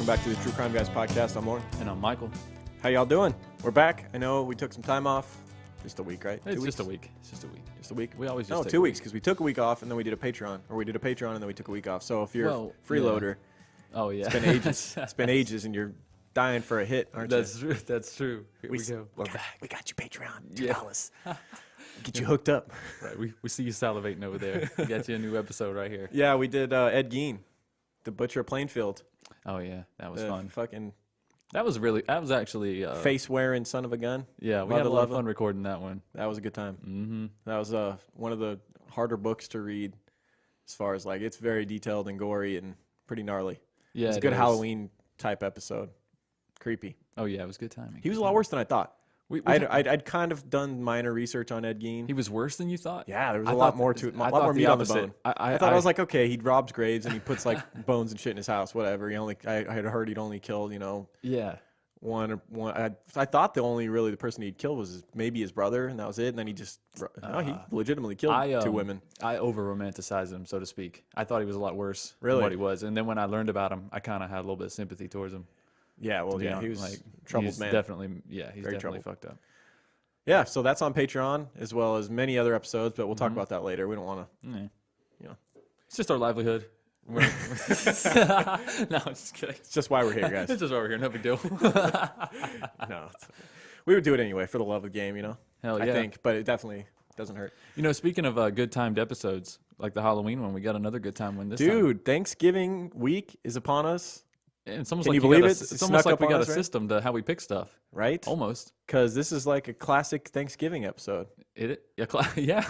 back to the True Crime Guys podcast. I'm Lauren. And I'm Michael. How y'all doing? We're back. I know we took some time off. Just a week, right? It's just a week. It's just a week. Just a week? We always just take 2 weeks because we took a week off and then we did a Patreon. Or we did a Patreon and then we took a week off. So if you're a freeloader, oh yeah, it's been ages. It's been ages and you're dying for a hit, aren't you? True. That's true. Here we go. We're back. We got you Patreon. $2. Get you hooked up. Right. We see you salivating over there. We got you a new episode right here. Yeah, we did Ed Gein, the Butcher of Plainfield. Oh yeah, that was fun. Fucking. That was actually face-wearing son of a gun. Yeah, we had a lot of fun recording that one. That was a good time. Mm-hmm. That was one of the harder books to read as far as, like, it's very detailed and gory and pretty gnarly. Yeah, it's a good Halloween-type episode. Creepy. Oh, yeah, it was good timing. He was a lot worse than I thought. I'd kind of done minor research on Ed Gein. He was worse than you thought? Yeah, there was a lot more to it. A lot more meat on the bone. I thought I was like, okay, he robs graves and he puts like bones and shit in his house, whatever. I had heard he'd only killed, yeah, one. I thought the person he'd killed was maybe his brother, and that was it. And then he just he legitimately killed 2 women. I over romanticized him, so to speak. I thought he was a lot worse than what he was, and then when I learned about him, I kind of had a little bit of sympathy towards him. Yeah, well, yeah, he was like troubled man. He's definitely fucked up. Yeah, so that's on Patreon as well as many other episodes, but we'll talk about that later. We don't want to, It's just our livelihood. No, I'm just kidding. It's just why we're here, guys. It's just why we're here. No big deal. No, we would do it anyway for the love of the game, Hell yeah. I think, but it definitely doesn't hurt. Speaking of good timed episodes, like the Halloween one, we got another good time one this time. Dude, Thanksgiving week is upon us. And it's almost Can like you believe it? It's almost like we got a system to how we pick stuff. Right? Almost. Because this is like a classic Thanksgiving episode. Yeah,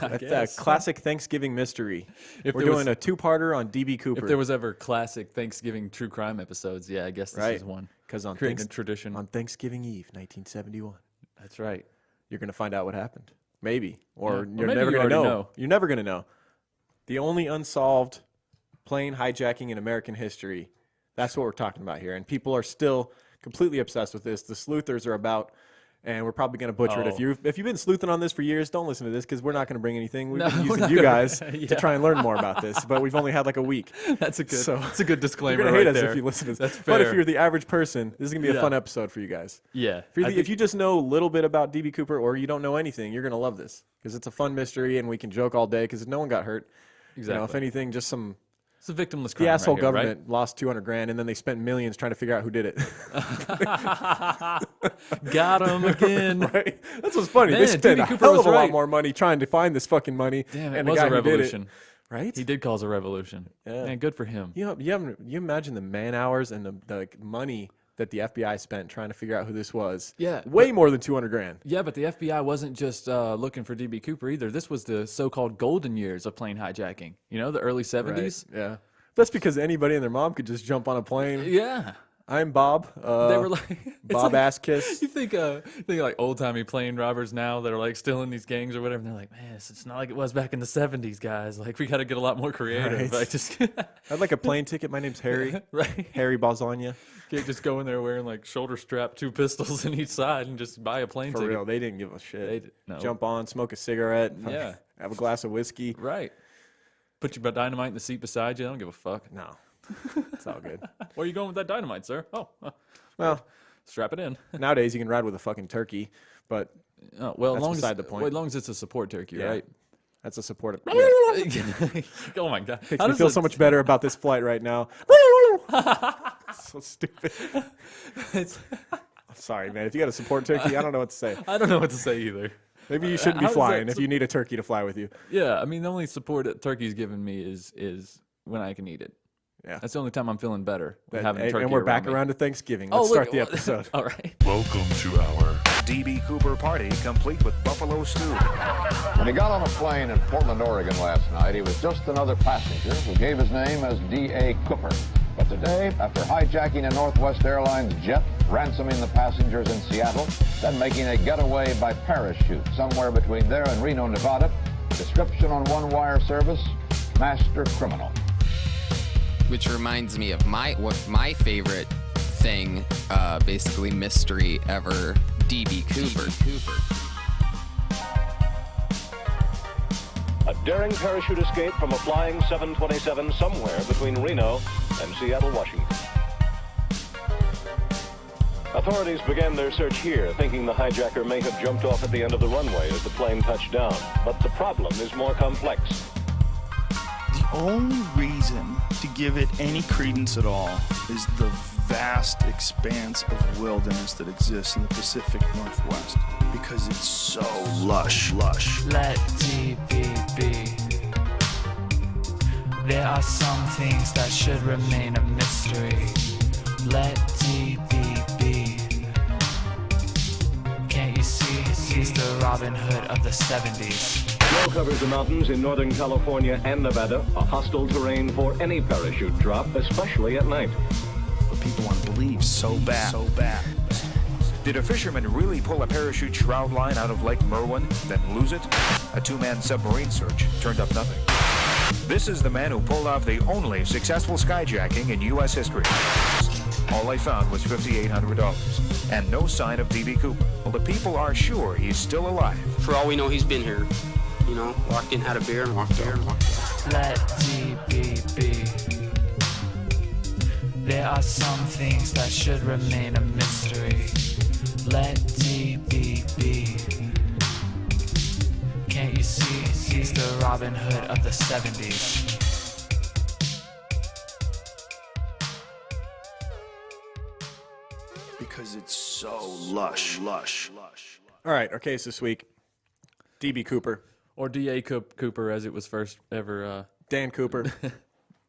I guess. A classic Thanksgiving mystery. We're doing a 2-parter on D.B. Cooper. If there was ever classic Thanksgiving true crime episodes, yeah, I guess this is one. Because on creating a tradition. On Thanksgiving Eve, 1971. That's right. You're going to find out what happened. Maybe. Or you're never going to know. You're never going to know. The only unsolved plane hijacking in American history. That's what we're talking about here. And people are still completely obsessed with this. The sleuthers are about, and we're probably going to butcher it. If you've been sleuthing on this for years, don't listen to this because we're not going to bring anything. We've been using you guys to try and learn more about this. But we've only had like a week. That's a good disclaimer. You're going to hate us there. if you listen to this. That's fair. But if you're the average person, this is going to be a fun episode for you guys. Yeah. If you just know a little bit about D.B. Cooper or you don't know anything, you're going to love this because it's a fun mystery and we can joke all day because no one got hurt. Exactly. If anything, just some... It's a victimless crime. The asshole right government right? lost $200,000 and then they spent millions trying to figure out who did it. Got him again. Right? That's what's funny. Man, they spent D.B. a hell of a lot more money trying to find this fucking money. Damn, it and was the guy a revolution. Who did it, right? He did cause a revolution. Yeah. Man, good for him. You imagine the man hours and the money that the FBI spent trying to figure out who this was. Yeah. Way more than $200,000. Yeah, but the FBI wasn't just looking for D.B. Cooper either. This was the so-called golden years of plane hijacking. The early 70s. Right. Yeah. That's because anybody and their mom could just jump on a plane. Yeah. I'm Bob. They were like Bob Ass Kiss. You think like old-timey plane robbers now that are like still in these gangs or whatever, and they're like, man, it's not like it was back in the 70s, guys. Like, we got to get a lot more creative. Right. I'd like a plane ticket. My name's Harry. Right. Harry Balzania. Can't just go in there wearing like shoulder strap, 2 pistols in each side and just buy a plane ticket. For real, they didn't give a shit. No. Jump on, smoke a cigarette. Yeah. Have a glass of whiskey. Right. Put your dynamite in the seat beside you. I don't give a fuck. No. It's all good. Where are you going with that dynamite, sir? Oh. Well, strap it in. Nowadays you can ride with a fucking turkey, but that's beside the point. Well, as long as it's a support turkey, right? That's a support. Oh my god. Makes me feel so much better about this flight right now. So stupid. I'm sorry, man. If you got a support turkey, I don't know what to say. I don't know what to say either. Maybe you shouldn't be flying if you need a turkey to fly with you. Yeah, I mean, the only support that turkey's given me is when I can eat it. Yeah. That's the only time I'm feeling better. Having turkey and we're back me. around to Thanksgiving. Let's start the episode. All right. Welcome to our D.B. Cooper party, complete with buffalo stew. When he got on a plane in Portland, Oregon last night, he was just another passenger who gave his name as D.A. Cooper. But today, after hijacking a Northwest Airlines jet, ransoming the passengers in Seattle, then making a getaway by parachute somewhere between there and Reno, Nevada, description on one wire service, master criminal. Which reminds me of my favorite thing, basically mystery ever, D.B. Cooper. A daring parachute escape from a flying 727 somewhere between Reno and Seattle, Washington. Authorities began their search here, thinking the hijacker may have jumped off at the end of the runway as the plane touched down. But the problem is more complex. The only reason to give it any credence at all is the vast expanse of wilderness that exists in the Pacific Northwest, because it's so lush. Let DB be. There are some things that should remain a mystery. Let DB be. Can't you see? He's the Robin Hood of the 70s. Snow covers the mountains in Northern California and Nevada, a hostile terrain for any parachute drop, especially at night. But people want to believe so bad. Did a fisherman really pull a parachute shroud line out of Lake Merwin, then lose it? A two-man submarine search turned up nothing. This is the man who pulled off the only successful skyjacking in U.S. history. All they found was $5,800 and no sign of D.B. Cooper. Well, the people are sure he's still alive. For all we know, he's been here. You know, walked in, had a beer, and walked there and walked out. Let DB be. There are some things that should remain a mystery. Let DB be. Can't you see? He's the Robin Hood of the 70s. Because it's so lush. All right, our case this week, D.B. Cooper, Or D.A. Cooper, as it was first ever Dan Cooper.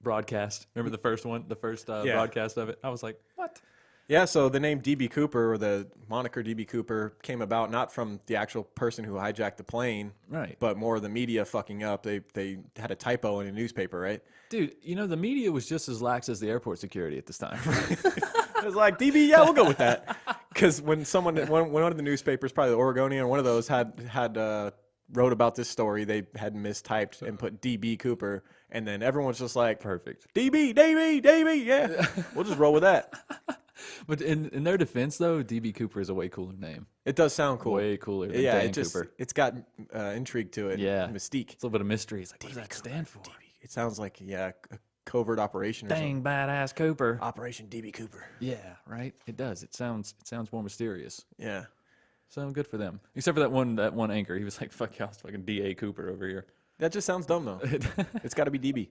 broadcast. Remember the first one, broadcast of it? I was like, what? Yeah, so the name D.B. Cooper, or the moniker D.B. Cooper, came about not from the actual person who hijacked the plane, Right. but more the media fucking up. They had a typo in a newspaper, right? Dude, you know, the media was just as lax as the airport security at this time. It was like, DB, yeah, we'll go with that. Because when one of the newspapers, probably the Oregonian, one of those had wrote about this story, they had mistyped and put DB Cooper, and then everyone's just like, Perfect. DB, yeah, we'll just roll with that. But in their defense, though, D.B. Cooper is a way cooler name. It does sound cool. Way cooler than Yeah, Dan Cooper. it's got intrigue to it. Yeah. Mystique. It's a little bit of mystery. It's like, what does that stand for? It sounds like, a covert operation or Dang, something. badass Cooper. Operation DB Cooper. Yeah, right? It does. It sounds more mysterious. Yeah. So good for them. Except for that one anchor. He was like, fuck y'all, it's fucking D.A. Cooper over here. That just sounds dumb, though. It's got to be DB.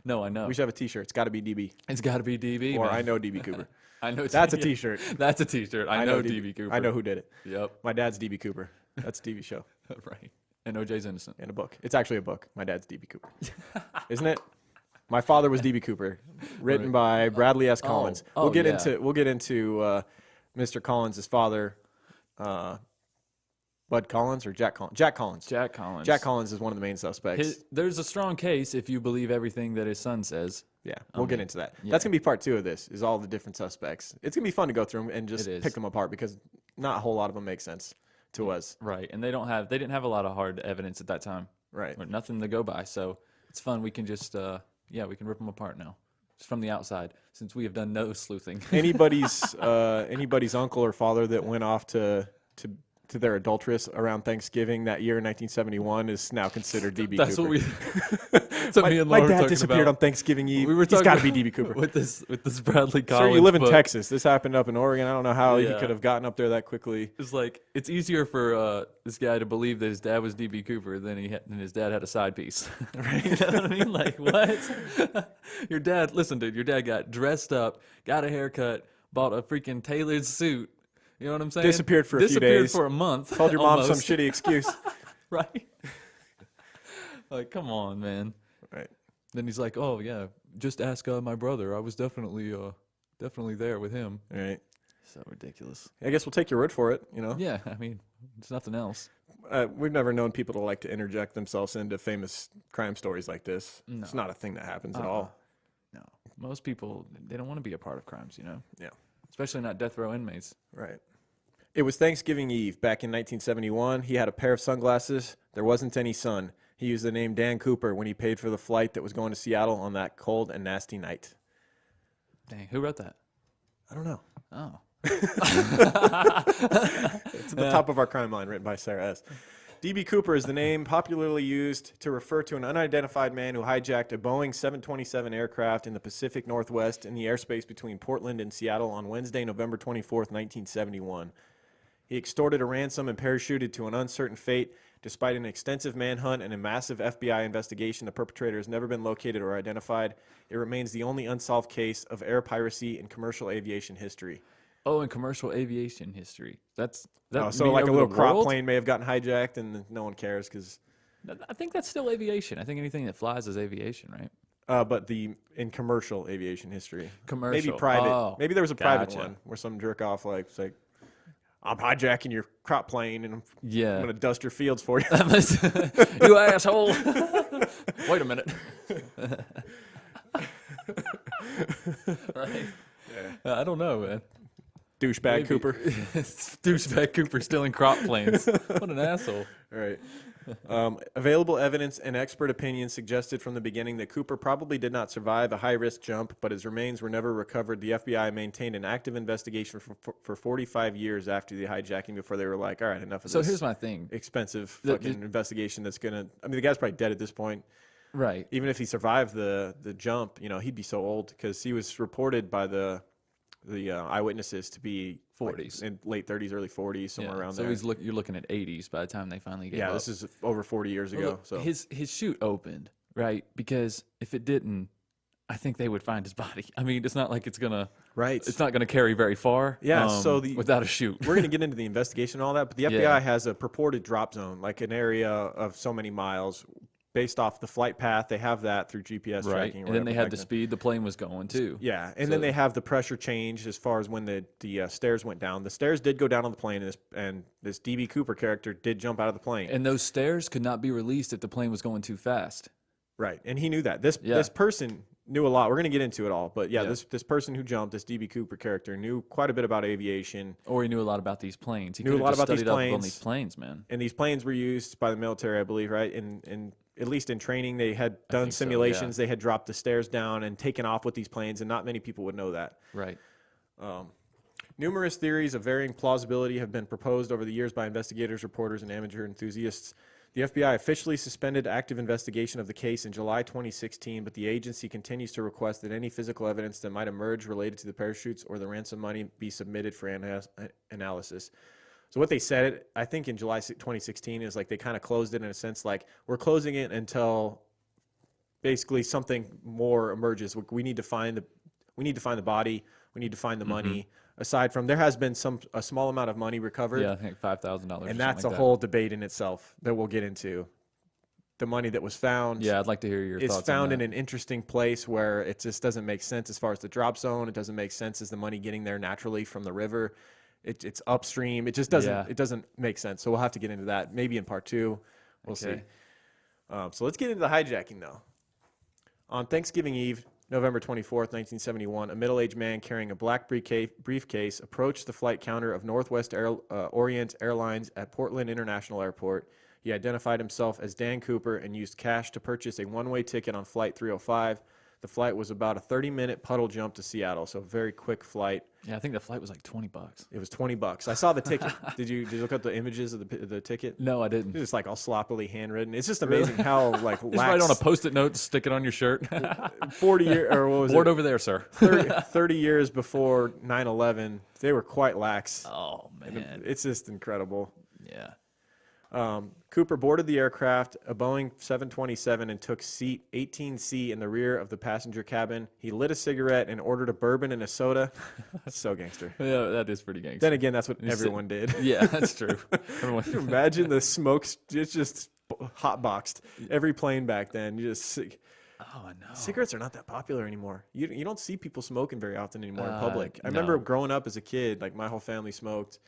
No, I know. We should have a T-shirt. It's got to be DB. It's got to be D.B., Or man. I know DB Cooper. I know. That's a T-shirt. That's a T-shirt. I know D.B. Cooper. I know who did it. Yep. My dad's DB Cooper. That's DB show. Right. And O.J.'s innocent. And a book. It's actually a book. My dad's DB Cooper. Isn't it? My father was DB Cooper, written by Bradley S. Collins. We'll get into Mr. Collins' father, Bud Collins or Jack Collins? Jack Collins. Jack Collins. Jack Collins is one of the main suspects. There's a strong case if you believe everything that his son says. Yeah, we'll get into that. That's going to be part 2 of this, is all the different suspects. It's going to be fun to go through them and just pick them apart because not a whole lot of them make sense to us. Right, and they didn't have a lot of hard evidence at that time. Right. Or nothing to go by, so it's fun. We can just, we can rip them apart now. Just from the outside, since we have done no sleuthing. anybody's uncle or father that went off to their adulteress around Thanksgiving that year in 1971 is now considered DB That's Cooper. what we. So me and My Lauren were dad talking disappeared about, on Thanksgiving Eve. We were He's talking got to be DB Cooper. with this Bradley Collins. Sir, you live in book. Texas. This happened up in Oregon. I don't know how he Yeah. could have gotten up there that quickly. It's like it's easier for this guy to believe that his dad was DB Cooper than his dad had a side piece. Right? You know what I mean? Like what? Your dad, listen, dude. Your dad got dressed up, got a haircut, bought a freaking tailored suit. You know what I'm saying? Disappeared for a few Disappeared days. for a month. Told your mom some almost. shitty excuse. Right? Like, come on, man. Right. Then he's like, "Oh yeah, just ask my brother. I was definitely there with him." Right. So ridiculous. I guess we'll take your word for it. You know. Yeah, I mean, it's nothing else. We've never known people to like to interject themselves into famous crime stories like this. No. It's not a thing that happens at all. No, most people they don't want to be a part of crimes, you know. Yeah. Especially not death row inmates. Right. It was Thanksgiving Eve back in 1971. He had a pair of sunglasses. There wasn't any sun. He used the name Dan Cooper when he paid for the flight that was going to Seattle on that cold and nasty night. Dang, who wrote that? I don't know. Oh, It's at the top of our crime line, written by Sarah S. D.B. Cooper is the name popularly used to refer to an unidentified man who hijacked a Boeing 727 aircraft in the Pacific Northwest in the airspace between Portland and Seattle on Wednesday, November 24th, 1971. He extorted a ransom and parachuted to an uncertain fate. Despite an extensive manhunt and a massive FBI investigation, the perpetrator has never been located or identified. It remains the only unsolved case of air piracy in commercial aviation history. Oh, in commercial aviation history. So like a little crop plane may have gotten hijacked and no one cares because... I think that's still aviation. I think anything that flies is aviation, right? But in commercial aviation history. Commercial. Maybe private. Oh, Maybe there was a private gotcha. one where some jerk off was like, I'm hijacking your crop plane and I'm going to dust your fields for you. You asshole. Wait a minute. Right? Yeah. I don't know, man. Douchebag Cooper. Douchebag Cooper stealing crop planes. What an asshole. All right. Available evidence and expert opinion suggested from the beginning that Cooper probably did not survive a high-risk jump, but his remains were never recovered. The FBI maintained an active investigation for 45 years after the hijacking before they were like, all right, enough of this. So here's my thing. Expensive fucking investigation that's going to... I mean, the guy's probably dead at this point. Right. Even if he survived the jump, he'd be so old because he was reported by the eyewitnesses to be 40s, in late 30s, early 40s, somewhere around there. So you're looking at 80s by the time they finally get. Yeah, this is over 40 years ago. Look, so his chute opened, right? Because if it didn't, I think they would find his body. I mean, it's not like it's gonna. Right. It's not gonna carry very far. Yeah. Without a chute, we're gonna get into the investigation and all that, but the FBI has a purported drop zone, like an area of so many miles. Based off the flight path, they have that through GPS tracking. And then they had the speed the plane was going too. Yeah, and then they have the pressure change as far as when the stairs went down. The stairs did go down on the plane, and this D.B. Cooper character did jump out of the plane. And those stairs could not be released if the plane was going too fast. Right, and he knew that. This person knew a lot. We're going to get into it all, but this person who jumped, this D.B. Cooper character, knew quite a bit about aviation. Or he knew a lot about these planes. He knew a lot about these planes. On these planes, man. And these planes were used by the military, I believe, right? And at least in training, they had done simulations. They had dropped the stairs down and taken off with these planes, and not many people would know that. Right. Numerous theories of varying plausibility have been proposed over the years by investigators, reporters, and amateur enthusiasts. The FBI officially suspended active investigation of the case in July 2016, but the agency continues to request that any physical evidence that might emerge related to the parachutes or the ransom money be submitted for analysis. So what they said, I think in July 2016, is like they kind of closed it in a sense like we're closing it until basically something more emerges. We need to find the body. We need to find the money. Aside from there has been a small amount of money recovered. Yeah, I think $5,000. And that's a whole debate in itself that we'll get into. The money that was found. Yeah, I'd like to hear your thoughts on that. It's found in an interesting place where it just doesn't make sense as far as the drop zone. It doesn't make sense as the money getting there naturally from the river. It's upstream. It just doesn't. It doesn't make sense. So we'll have to get into that maybe in part 2. We'll see. So let's get into the hijacking though. On Thanksgiving Eve, November 24th, 1971, a middle-aged man carrying a black briefcase approached the flight counter of Northwest Orient Airlines at Portland International Airport. He identified himself as Dan Cooper and used cash to purchase a one-way ticket on Flight 305. The flight was about a 30-minute puddle jump to Seattle, so a very quick flight. Yeah, I think the flight was like $20. It was $20. I saw the ticket. Did you look at the images of the ticket? No, I didn't. It's just like all sloppily handwritten. It's just amazing how like lax. Just write on a Post-it note, stick it on your shirt. 40 years, or what was Board it? over there, sir. 30 years before 9/11, they were quite lax. Oh man, it's just incredible. Yeah. Cooper boarded the aircraft, a Boeing 727, and took seat 18C in the rear of the passenger cabin. He lit a cigarette and ordered a bourbon and a soda. That's so gangster. Yeah, that is pretty gangster. Then again, that's what everyone did. Yeah, that's true. Everyone. Can you imagine the smoke? It's just hotboxed every plane back then. You just. Oh, I know. Cigarettes are not that popular anymore. You don't see people smoking very often anymore in public. I remember growing up as a kid, like my whole family smoked.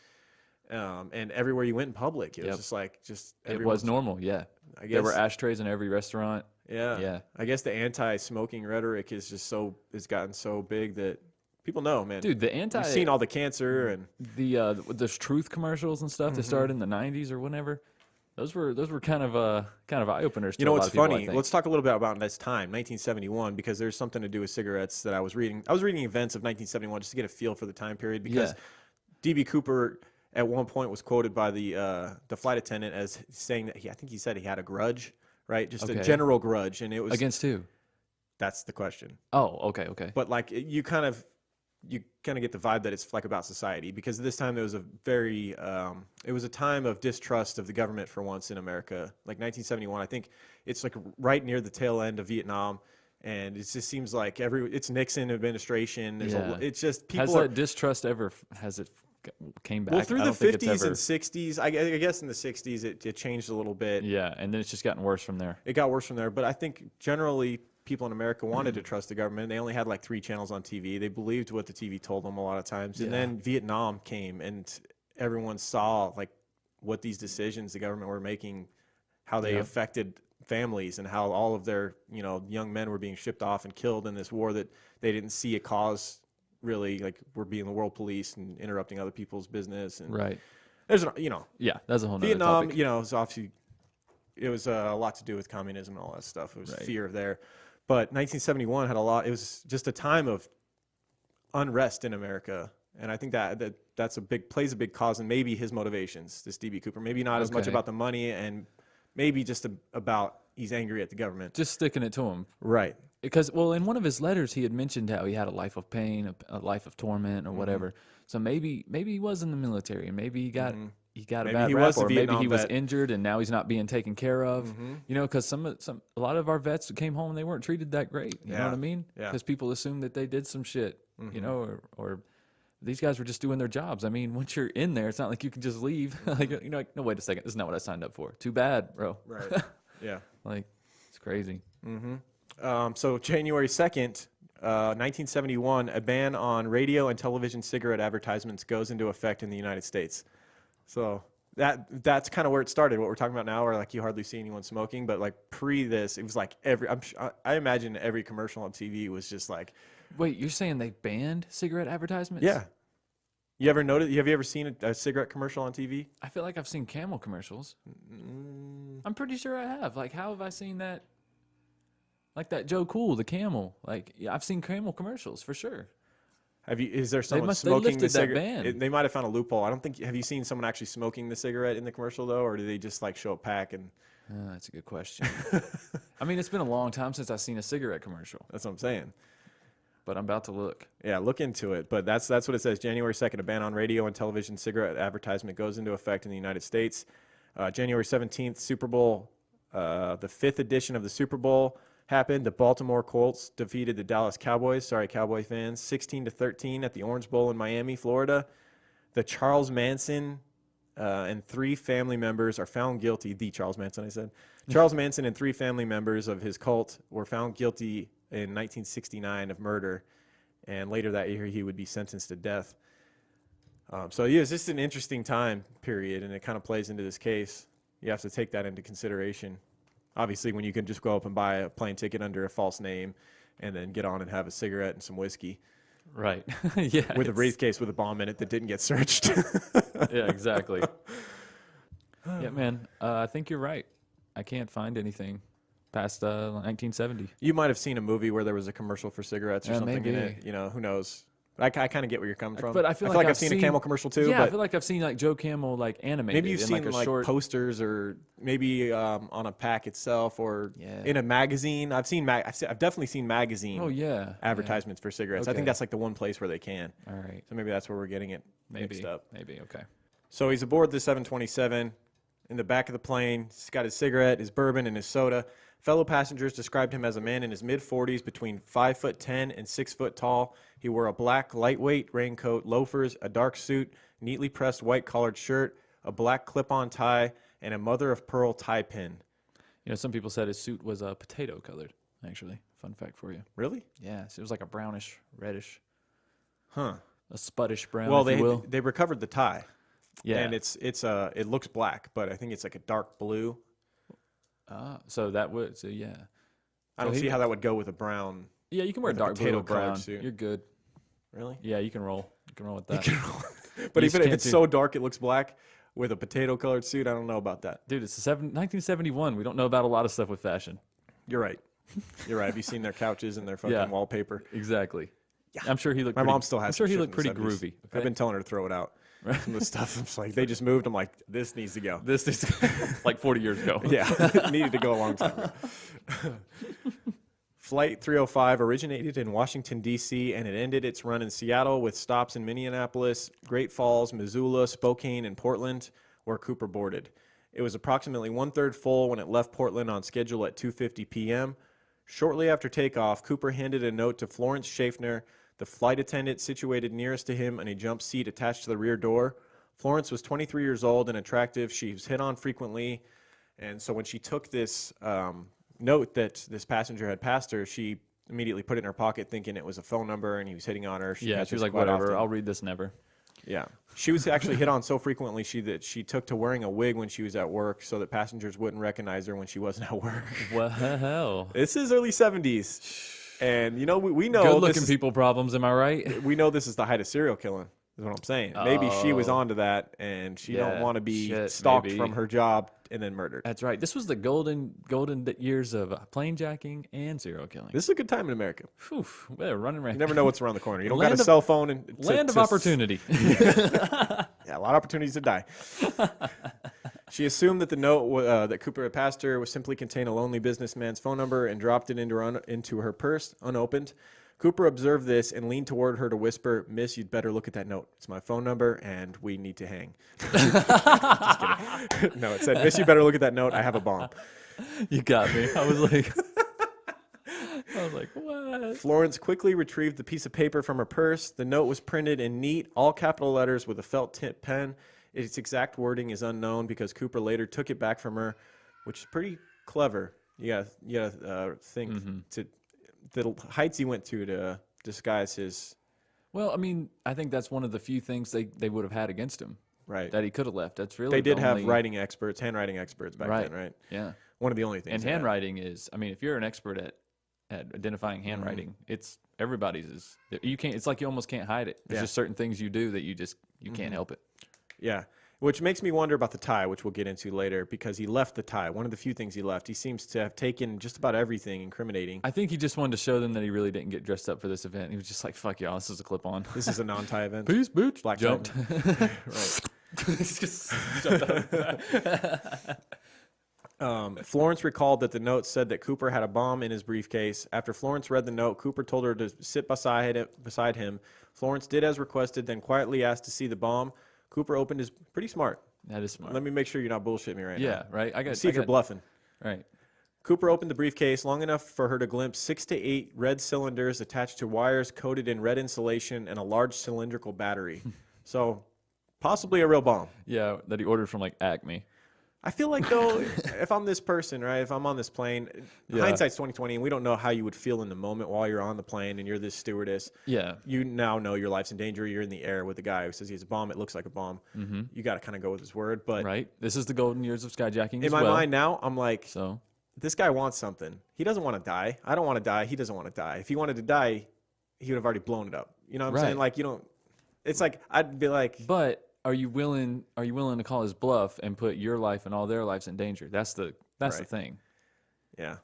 And everywhere you went in public, it was it was normal. Yeah, I guess there were ashtrays in every restaurant. Yeah. I guess the anti-smoking rhetoric is just has gotten so big that people know, man. Dude, I've seen all the cancer and those truth commercials and stuff that started in the '90s or whenever. Those were kind of eye openers. You know what's funny? Let's talk a little bit about this time, 1971, because there's something to do with cigarettes that I was reading. I was reading events of 1971 just to get a feel for the time period because D.B. Cooper at one point was quoted by the flight attendant as saying that I think he said he had a grudge, right? Just a general grudge, and it was Against who? That's the question. Oh, okay. But like you kind of get the vibe that it's like about society, because this time there was a very it was a time of distrust of the government for once in America. Like 1971, I think it's like right near the tail end of Vietnam, and it just seems like it's Nixon administration. It's just people. Has that distrust ever came back? Well, through I the don't think it's 50s ever- and 60s, I guess in the 60s it changed a little bit. Yeah, and then it's just gotten worse from there. It got worse from there, but I think generally people in America wanted to trust the government. They only had like 3 channels on TV. They believed what the TV told them a lot of times. And then Vietnam came, and everyone saw like what these decisions the government were making, how they affected families, and how all of their young men were being shipped off and killed in this war that they didn't see a cause. Really, like we're being the world police and interrupting other people's business. And Right. There's Yeah, that's a whole nother Vietnam. topic. Is obviously it was a lot to do with communism and all that stuff. It was fear there. But 1971 had a lot. It was just a time of unrest in America, and I think that's plays a big cause, and maybe his motivations. This DB Cooper, maybe not as much about the money, and maybe just about he's angry at the government. Just sticking it to him. Right. Because, well, in one of his letters, he had mentioned how he had a life of pain, a life of torment, or whatever. So maybe he was in the military, and maybe he got a bad rap, or maybe he was injured, and now he's not being taken care of. Because a lot of our vets came home and they weren't treated that great. You know what I mean? Yeah. Because people assume that they did some shit, or these guys were just doing their jobs. I mean, once you're in there, it's not like you can just leave. Like, no, wait a second, this is not what I signed up for. Too bad, bro. Right. Yeah. Like, it's crazy. So January 2nd, 1971, a ban on radio and television cigarette advertisements goes into effect in the United States. So that's kind of where it started. What we're talking about now, where like you hardly see anyone smoking, but like pre this, it was like I imagine every commercial on TV was just like. Wait, you're saying they banned cigarette advertisements? Yeah. You ever noticed? Have you ever seen a cigarette commercial on TV? I feel like I've seen Camel commercials. I'm pretty sure I have. Like, how have I seen that? Like that Joe Cool, the Camel. Like, yeah, I've seen Camel commercials for sure. Is there someone they smoking lifted the that cigarette? ban. They might have found a loophole. I don't think. Have you seen someone actually smoking the cigarette in the commercial though, or do they just like show a pack and? That's a good question. I mean, it's been a long time since I've seen a cigarette commercial. That's what I'm saying. But I'm about to look. Yeah, look into it. But that's what it says. January 2nd, a ban on radio and television cigarette advertisement goes into effect in the United States. January 17th, Super Bowl, the 5th edition of the Super Bowl happened. The Baltimore Colts defeated the Dallas Cowboys. Sorry, Cowboy fans. 16-13 at the Orange Bowl in Miami, Florida. The Charles Manson and 3 family members are found guilty. The Charles Manson, I said. Charles Manson and 3 family members of his cult were found guilty in 1969 of murder, and later that year he would be sentenced to death. So yeah, it's just an interesting time period, and it kind of plays into this case. You have to take that into consideration. Obviously, when you can just go up and buy a plane ticket under a false name and then get on and have a cigarette and some whiskey. Right. Yeah. With a briefcase with a bomb in it that didn't get searched. Yeah, exactly. Yeah, man. I think you're right. I can't find anything past 1970. You might have seen a movie where there was a commercial for cigarettes or something in it. maybe. Who knows? I kind of get where you're coming from. But I feel like I've I've seen a Camel commercial too. Yeah, but I feel like I've seen like Joe Camel like animated. maybe you've in seen like a like short. posters, or maybe on a pack itself, or in a magazine. I've definitely seen magazine. Oh yeah. Advertisements for cigarettes. I think Okay. that's like the one place where they can. All right. So maybe that's where we're getting it Maybe. mixed up. Maybe. Okay. So he's aboard the 727. In the back of the plane, he's got his cigarette, his bourbon, and his soda. Fellow passengers described him as a man in his mid-40s, between 5'10" and 6 foot tall. He wore a black lightweight raincoat, loafers, a dark suit, neatly pressed white collared shirt, a black clip-on tie, and a mother-of-pearl tie pin. You know, some people said his suit was potato colored. Actually, fun fact for you. Really? Yeah, so it was like a brownish, reddish, Huh. a sputtish brown. Well, if you will. they recovered the tie. Yeah. And it looks black, but I think it's like a dark blue. So that would. So yeah. I don't see how that would go with a brown. Yeah, you can wear with a dark blue or potato-colored brown. suit. You're good. Really? Yeah, you can roll. You can roll with that. But You even just if it's can't so dark it looks black with a potato-colored suit, I don't know about that. Dude, it's 1971. We don't know about a lot of stuff with fashion. You're right. You're right. Have you seen their couches and their fucking Yeah. wallpaper? Exactly. Yeah. I'm sure he looked. My pretty, mom still has. I'm sure some he shit looked from the pretty 70s. groovy. I've been telling her to throw it out. Some of the stuff, it's like they just moved. I'm like, this needs to go. This is like 40 years ago. Yeah, it needed to go a long time ago. Flight 305 originated in Washington, D.C., and it ended its run in Seattle with stops in Minneapolis, Great Falls, Missoula, Spokane, and Portland, where Cooper boarded. It was approximately one-third full when it left Portland on schedule at 2:50 p.m. Shortly after takeoff, Cooper handed a note to Florence Schaffner, the flight attendant situated nearest to him in a jump seat attached to the rear door. Florence was 23 years old and attractive. She was hit on frequently, and so when she took this note that this passenger had passed her, she immediately put it in her pocket thinking it was a phone number and he was hitting on her. She was like, whatever, I'll read this never. Yeah. She was actually hit on so frequently that she took to wearing a wig when she was at work so that passengers wouldn't recognize her when she wasn't at work. Well, This is early 70s. And, you know, we know good-looking people problems, am I right? We know this is the height of serial killing, is what I'm saying. Maybe she was onto that and she don't want to be stalked from her job and then murdered. That's right. This was the golden years of plane jacking and serial killing. This is a good time in America. Whew, we're running around. You never know what's around the corner. You don't got a cell phone. And Land of opportunity. Yeah, a lot of opportunities to die. She assumed that the note that Cooper had passed her was simply contained a lonely businessman's phone number and dropped it into her purse, unopened. Cooper observed this and leaned toward her to whisper, "Miss, you'd better look at that note. It's my phone number, and we need to hang." Just kidding. No, it said, "Miss, you better look at that note. I have a bomb." You got me. I was like, what? Florence quickly retrieved the piece of paper from her purse. The note was printed in neat, all capital letters with a felt tip pen. Its exact wording is unknown because Cooper later took it back from her, which is pretty clever. You gotta think to the heights he went to disguise his. Well, I mean, I think that's one of the few things they would have had against him. Right. That he could have left. That's really They did have only... handwriting experts back then, right? Yeah. One of the only things. And handwriting is, I mean, if you're an expert at identifying handwriting, it's everybody's is. You can't. It's like you almost can't hide it. There's just certain things you do that you can't help it. Yeah. Which makes me wonder about the tie, which we'll get into later, because he left the tie. One of the few things he left. He seems to have taken just about everything incriminating. I think he just wanted to show them that he really didn't get dressed up for this event. He was just like, fuck y'all, this is a clip-on. This is a non-tie event. Peace, bitch. Black Jumped. Right. Florence recalled that the note said that Cooper had a bomb in his briefcase. After Florence read the note, Cooper told her to sit beside him. Florence did as requested, then quietly asked to see the bomb. Cooper opened his pretty smart. That is smart. Let me make sure you're not bullshitting me right now. Yeah, right. See if you're bluffing. Right. Cooper opened the briefcase long enough for her to glimpse 6 to 8 red cylinders attached to wires coated in red insulation and a large cylindrical battery. So, possibly a real bomb. Yeah, that he ordered from like Acme. I feel like, though, if I'm this person, right, if I'm on this plane, hindsight's 20/20, and we don't know how you would feel in the moment while you're on the plane and you're this stewardess. Yeah. You now know your life's in danger. You're in the air with a guy who says he has a bomb. It looks like a bomb. Mm-hmm. You got to kind of go with his word. But right. This is the golden years of skyjacking in my mind now, I'm like, so this guy wants something. He doesn't want to die. I don't want to die. He doesn't want to die. If he wanted to die, he would have already blown it up. You know what I'm saying? Like, you don't. It's like I'd be like, but. Are you willing to call his bluff and put your life and all their lives in danger? That's the thing. Yeah.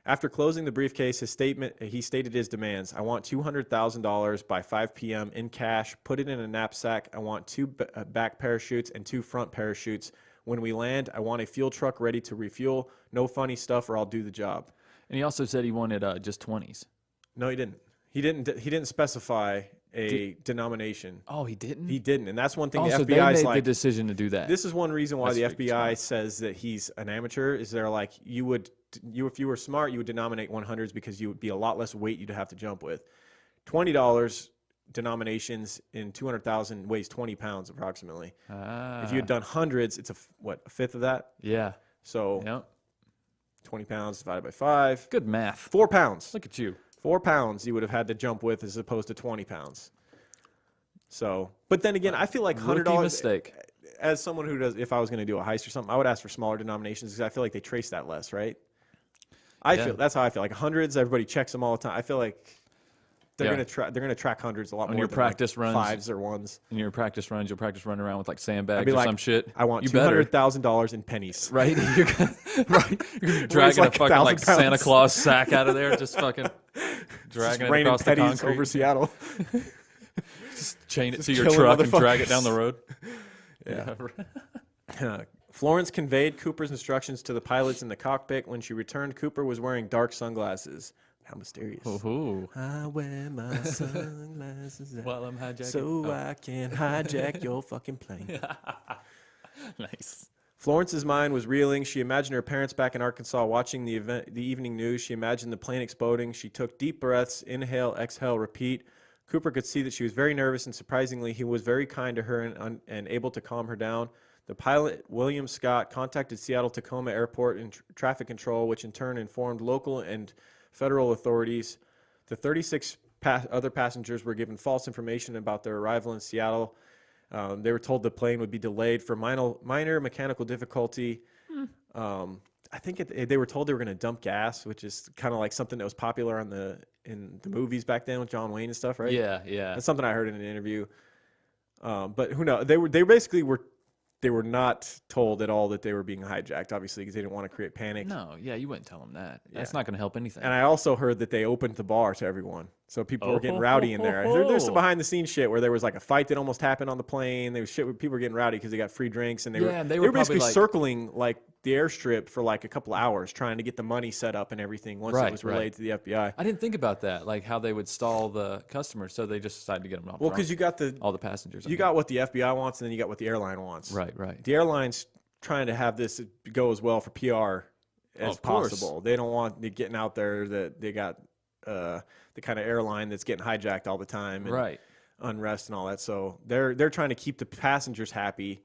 After closing the briefcase, he stated his demands. I want $200,000 by 5 p.m. in cash. Put it in a knapsack. I want 2 back parachutes and 2 front parachutes. When we land, I want a fuel truck ready to refuel. No funny stuff or I'll do the job. And he also said he wanted just 20s. No, he didn't. He didn't specify a denomination. Oh, he didn't? He didn't. And that's one thing the FBI they is made like. the decision to do that. This is one reason why the FBI says that he's an amateur, is they're like, if you were smart, you would denominate 100s because you would be a lot less weight you'd have to jump with. $20 denominations in 200,000 weighs 20 pounds approximately. If you had done hundreds, it's a fifth of that? Yeah. So 20 pounds divided by 5. Good math. 4 pounds. Look at you. 4 pounds you would have had to jump with as opposed to 20 pounds. So, but then again, I feel like $100 mistake. As someone who does, if I was going to do a heist or something, I would ask for smaller denominations because I feel like they trace that less, right? Feel that's how I feel. Like hundreds, everybody checks them all the time. I feel like they're going to track hundreds a lot more. Your than practice like runs, 5s or 1s. In your practice runs, you'll practice running around with like sandbags or some shit. I want $200,000 in pennies. Right? You're gonna be dragging a fucking like Santa Claus sack out of there, just fucking dragging it across the concrete over Seattle. Just chain it Just to your killing truck and drag it motherfuckers. down the road. Yeah. Florence conveyed Cooper's instructions to the pilots in the cockpit. When she returned, Cooper was wearing dark sunglasses. How mysterious. Ooh. I wear my sunglasses While I'm hijacking. so I can hijack your fucking plane. Nice. Florence's mind was reeling. She imagined her parents back in Arkansas watching the evening news. She imagined the plane exploding. She took deep breaths, inhale, exhale, repeat. Cooper could see that she was very nervous, and surprisingly, he was very kind to her and able to calm her down. The pilot, William Scott, contacted Seattle-Tacoma Airport and traffic control, which in turn informed local and federal authorities. The 36 other passengers were given false information about their arrival in Seattle. They were told the plane would be delayed for minor mechanical difficulty. I think they were told they were going to dump gas, which is kind of like something that was popular in the movies back then with John Wayne and stuff, right? Yeah. That's something I heard in an interview. But who knows? They basically were not told at all that they were being hijacked, obviously, because they didn't want to create panic. No, yeah, you wouldn't tell them that. That's not going to help anything. And I also heard that they opened the bar to everyone. So people were getting rowdy in there. There's some behind the scenes shit where there was like a fight that almost happened on the plane. There was shit where people were getting rowdy because they got free drinks, and they were basically like, circling like the airstrip for like a couple hours trying to get the money set up and everything once it was relayed to the FBI. I didn't think about that, like how they would stall the customers, so they just decided to get them off. Well, because you got all the passengers. You got what the FBI wants, and then you got what the airline wants. Right. The airline's trying to have this go as well for PR as possible. They don't want it getting out there that they got the kind of airline that's getting hijacked all the time, and unrest and all that. So they're trying to keep the passengers happy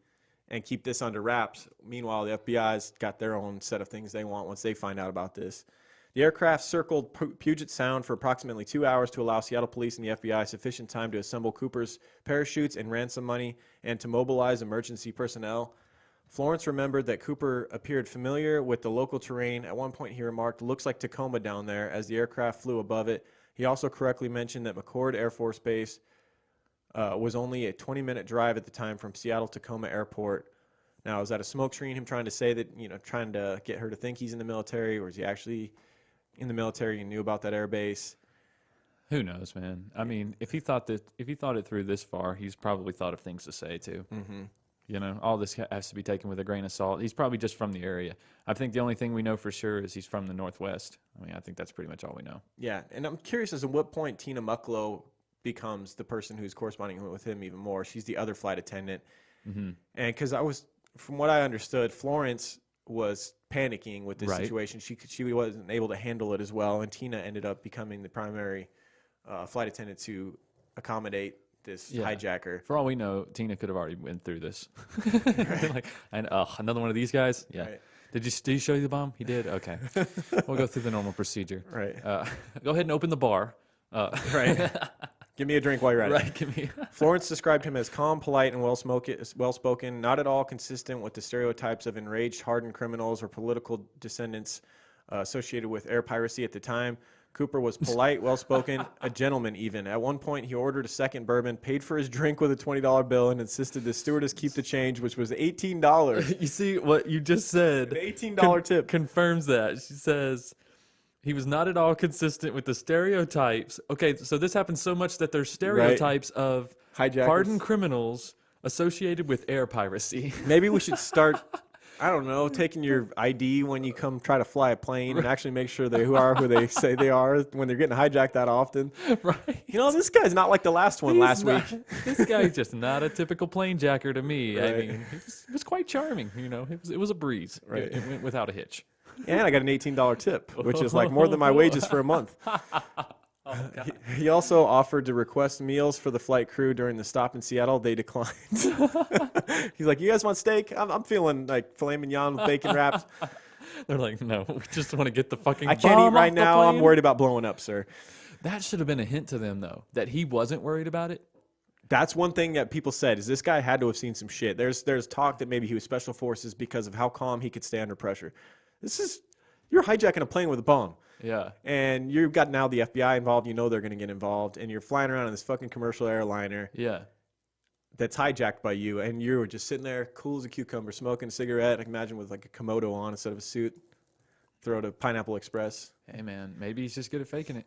and keep this under wraps. Meanwhile, the FBI's got their own set of things they want once they find out about this. The aircraft circled Puget Sound for approximately 2 hours to allow Seattle police and the FBI sufficient time to assemble Cooper's parachutes and ransom money and to mobilize emergency personnel. Florence remembered that Cooper appeared familiar with the local terrain. At one point, he remarked, "Looks like Tacoma down there," as the aircraft flew above it. He also correctly mentioned that McCord Air Force Base was only a 20-minute drive at the time from Seattle-Tacoma Airport. Now, is that a smoke screen, him trying to say that, trying to get her to think he's in the military, or is he actually in the military and knew about that air base? Who knows, man? I mean, if he thought it through this far, he's probably thought of things to say too. Mm-hmm. All this has to be taken with a grain of salt. He's probably just from the area. I think the only thing we know for sure is he's from the Northwest. I mean, I think that's pretty much all we know. Yeah, and I'm curious as to what point Tina Mucklow becomes the person who's corresponding with him even more. She's the other flight attendant. Mm-hmm. And because from what I understood, Florence was panicking with this situation. She wasn't able to handle it as well, and Tina ended up becoming the primary flight attendant to accommodate this hijacker. For all we know, Tina could have already went through this. Another one of these guys? Yeah. Right. Did he show you the bomb? He did? Okay. We'll go through the normal procedure. Right. Go ahead and open the bar. Right. Give me a drink while you're at it. Right. Give me. Florence described him as calm, polite, and well-spoken, not at all consistent with the stereotypes of enraged, hardened criminals or political descendants associated with air piracy at the time. Cooper was polite, well-spoken, a gentleman even. At one point, he ordered a second bourbon, paid for his drink with a $20 bill, and insisted the stewardess keep the change, which was $18. You see what you just said? An $18 tip. Confirms that. She says he was not at all consistent with the stereotypes. Okay, so this happens so much that there's stereotypes of hijackers, hardened criminals associated with air piracy. Maybe we should start... I don't know, taking your ID when you come try to fly a plane and actually make sure they are who they say they are when they're getting hijacked that often. Right. This guy's not like the last one last week. This guy's just not a typical plane jacker to me. Right. I mean, it was quite charming. It was a breeze. Right. It went without a hitch. And I got an $18 tip, which is like more than my wages for a month. He also offered to request meals for the flight crew during the stop in Seattle. They declined. He's like, "You guys want steak? I'm feeling like filet mignon with bacon wraps." They're like, "No, we just want to get the fucking I can't eat bomb right off the now. I'm plane." worried about blowing up, sir. That should have been a hint to them, though, that he wasn't worried about it. That's one thing that people said, is this guy had to have seen some shit. There's talk that maybe he was special forces because of how calm he could stay under pressure. You're hijacking a plane with a bomb. Yeah. And you've got now the FBI involved. They're going to get involved. And you're flying around in this fucking commercial airliner. Yeah. That's hijacked by you. And you were just sitting there, cool as a cucumber, smoking a cigarette. I can imagine with like a Komodo on instead of a suit. Throw to Pineapple Express. Hey, man, maybe he's just good at faking it.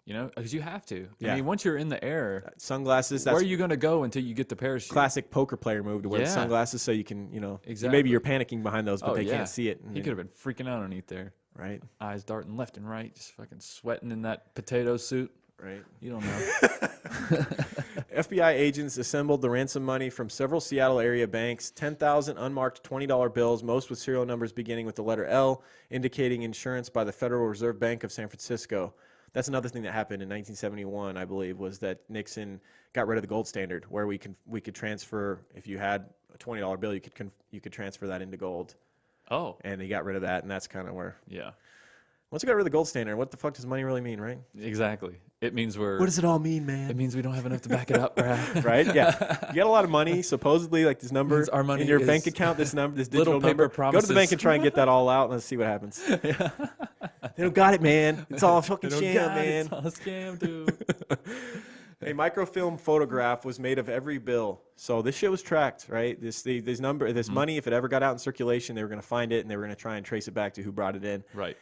You know, because you have to. Yeah. I mean, once you're in the air, Sunglasses. where That's are you going to go until you get the parachute? classic poker player move to wear the Yeah. sunglasses so you can, Exactly. maybe you're panicking behind those, but Oh, they yeah. can't see it. He could have been freaking out underneath there. Right. Eyes darting left and right, just fucking sweating in that potato suit. Right. You don't know. FBI agents assembled the ransom money from several Seattle area banks, 10,000 unmarked $20 bills, most with serial numbers beginning with the letter L, indicating insurance by the Federal Reserve Bank of San Francisco. That's another thing that happened in 1971, I believe, was that Nixon got rid of the gold standard, where we could transfer, if you had a $20 bill, you could transfer that into gold. Oh. And he got rid of that, and that's kind of where. Yeah. Once you got rid of the gold standard, what the fuck does money really mean, right? Exactly. It means we're. What does it all mean, man? It means we don't have enough to back it up, Brad. Right? Yeah. You got a lot of money, supposedly, like this number Means our money in your is bank account, this number, this little digital paper number. Go to promises. the bank and try and get that all out, and let's see what happens. They don't got it, man. It's all a fucking Oh, sham, God, man. It's all a scam, dude. A microfilm photograph was made of every bill. So this shit was tracked, right? This money, if it ever got out in circulation, they were going to find it, and they were going to try and trace it back to who brought it in. Right.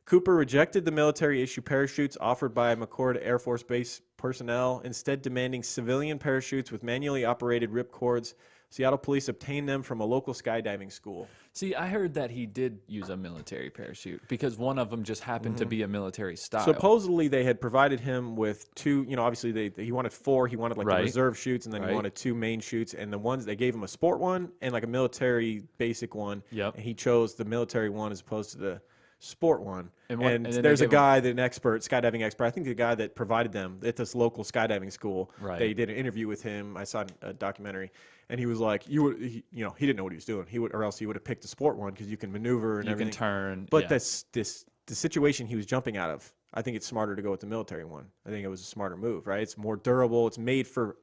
Cooper rejected the military-issue parachutes offered by McCord Air Force Base personnel, instead demanding civilian parachutes with manually operated ripcords. Seattle police obtained them from a local skydiving school. See, I heard that he did use a military parachute because one of them just happened to be a military style. Supposedly, they had provided him with two, obviously he wanted four. He wanted like the Right. reserve chutes, and then he Right. wanted two main chutes. And the ones, they gave him a sport one and like a military basic one. Yep. And he chose the military one as opposed to the sport one. And And, then they there's a gave him- guy, an expert, skydiving expert. I think the guy that provided them at this local skydiving school. Right. They did an interview with him. I saw a documentary, and he was like, he didn't know what he was doing. Or else he would have picked the sport one because you can maneuver and You everything. can turn. But yeah. the situation he was jumping out of, I think it's smarter to go with the military one. I think it was a smarter move, right? It's more durable. It's made for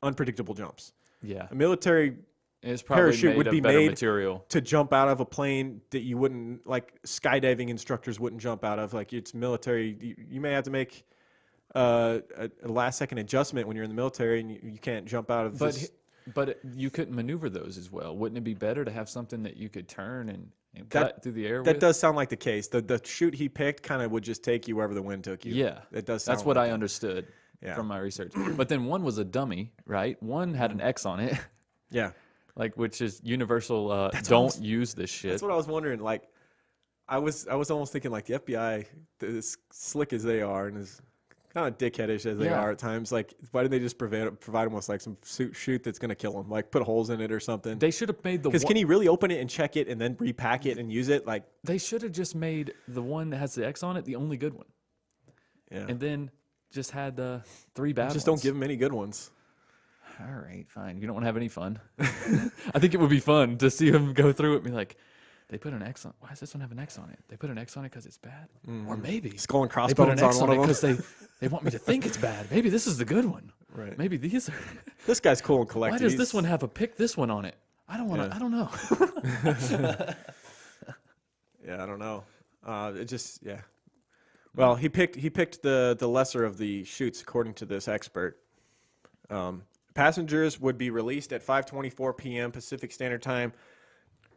unpredictable jumps. Yeah. A military It's probably parachute made would of be better made material. to jump out of a plane that you wouldn't, like skydiving instructors wouldn't jump out of. Like it's military. You may have to make a last second adjustment when you're in the military, and you can't jump out of this. But you couldn't maneuver those as well. Wouldn't it be better to have something that you could turn and cut through the air That with? does sound like the case. The chute he picked kind of would just take you wherever the wind took you. Yeah. It does. That's sound what like I that. understood Yeah. from my research. But then one was a dummy, right? One had an X on it, Yeah. like which is universal. what I Don't was- use this shit. That's what I was wondering. Like, I was almost thinking like the FBI, as slick as they are, and as kind of dickheadish as they Yeah. are at times, like why didn't they just provide them with like some chute that's gonna kill them? Like put holes in it or something. They should have made the Because one, can he really open it and check it and then repack it and use it? Like, they should have just made the one that has the X on it the only good one, yeah. and then just had the three bad Just ones. don't give him any good ones. All right, fine. You don't want to have any fun. I think it would be fun to see him go through it and be like, they put an X on. Why does this one have an X on it? They put an X on it because it's bad, or maybe Skull and they put an crossbones X on on one it of them. because they want me to think it's bad. Maybe this is the good one. Right. Maybe these are. This guy's cool and Why collected. does He's- this one have a pick this one on it? I don't want to. Yeah. I don't know. Yeah, I don't know. It just yeah. Well, he picked the lesser of the chutes according to this expert. Passengers would be released at 5:24 p.m. Pacific Standard Time.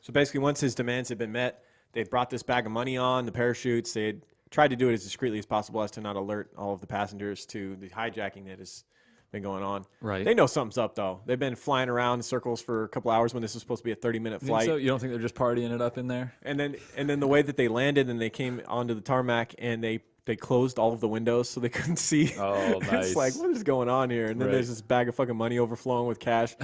So basically, once his demands had been met, they brought this bag of money on the parachutes. They had tried to do it as discreetly as possible as to not alert all of the passengers to the hijacking that has been going on. Right. They know something's up though. They've been flying around in circles for a couple hours when this was supposed to be a 30-minute flight. So you don't think they're just partying it up in there? And then the way that they landed and they came onto the tarmac and they closed all of the windows so they couldn't see. Oh, nice. It's like, what is going on here? And then Right. there's this bag of fucking money overflowing with cash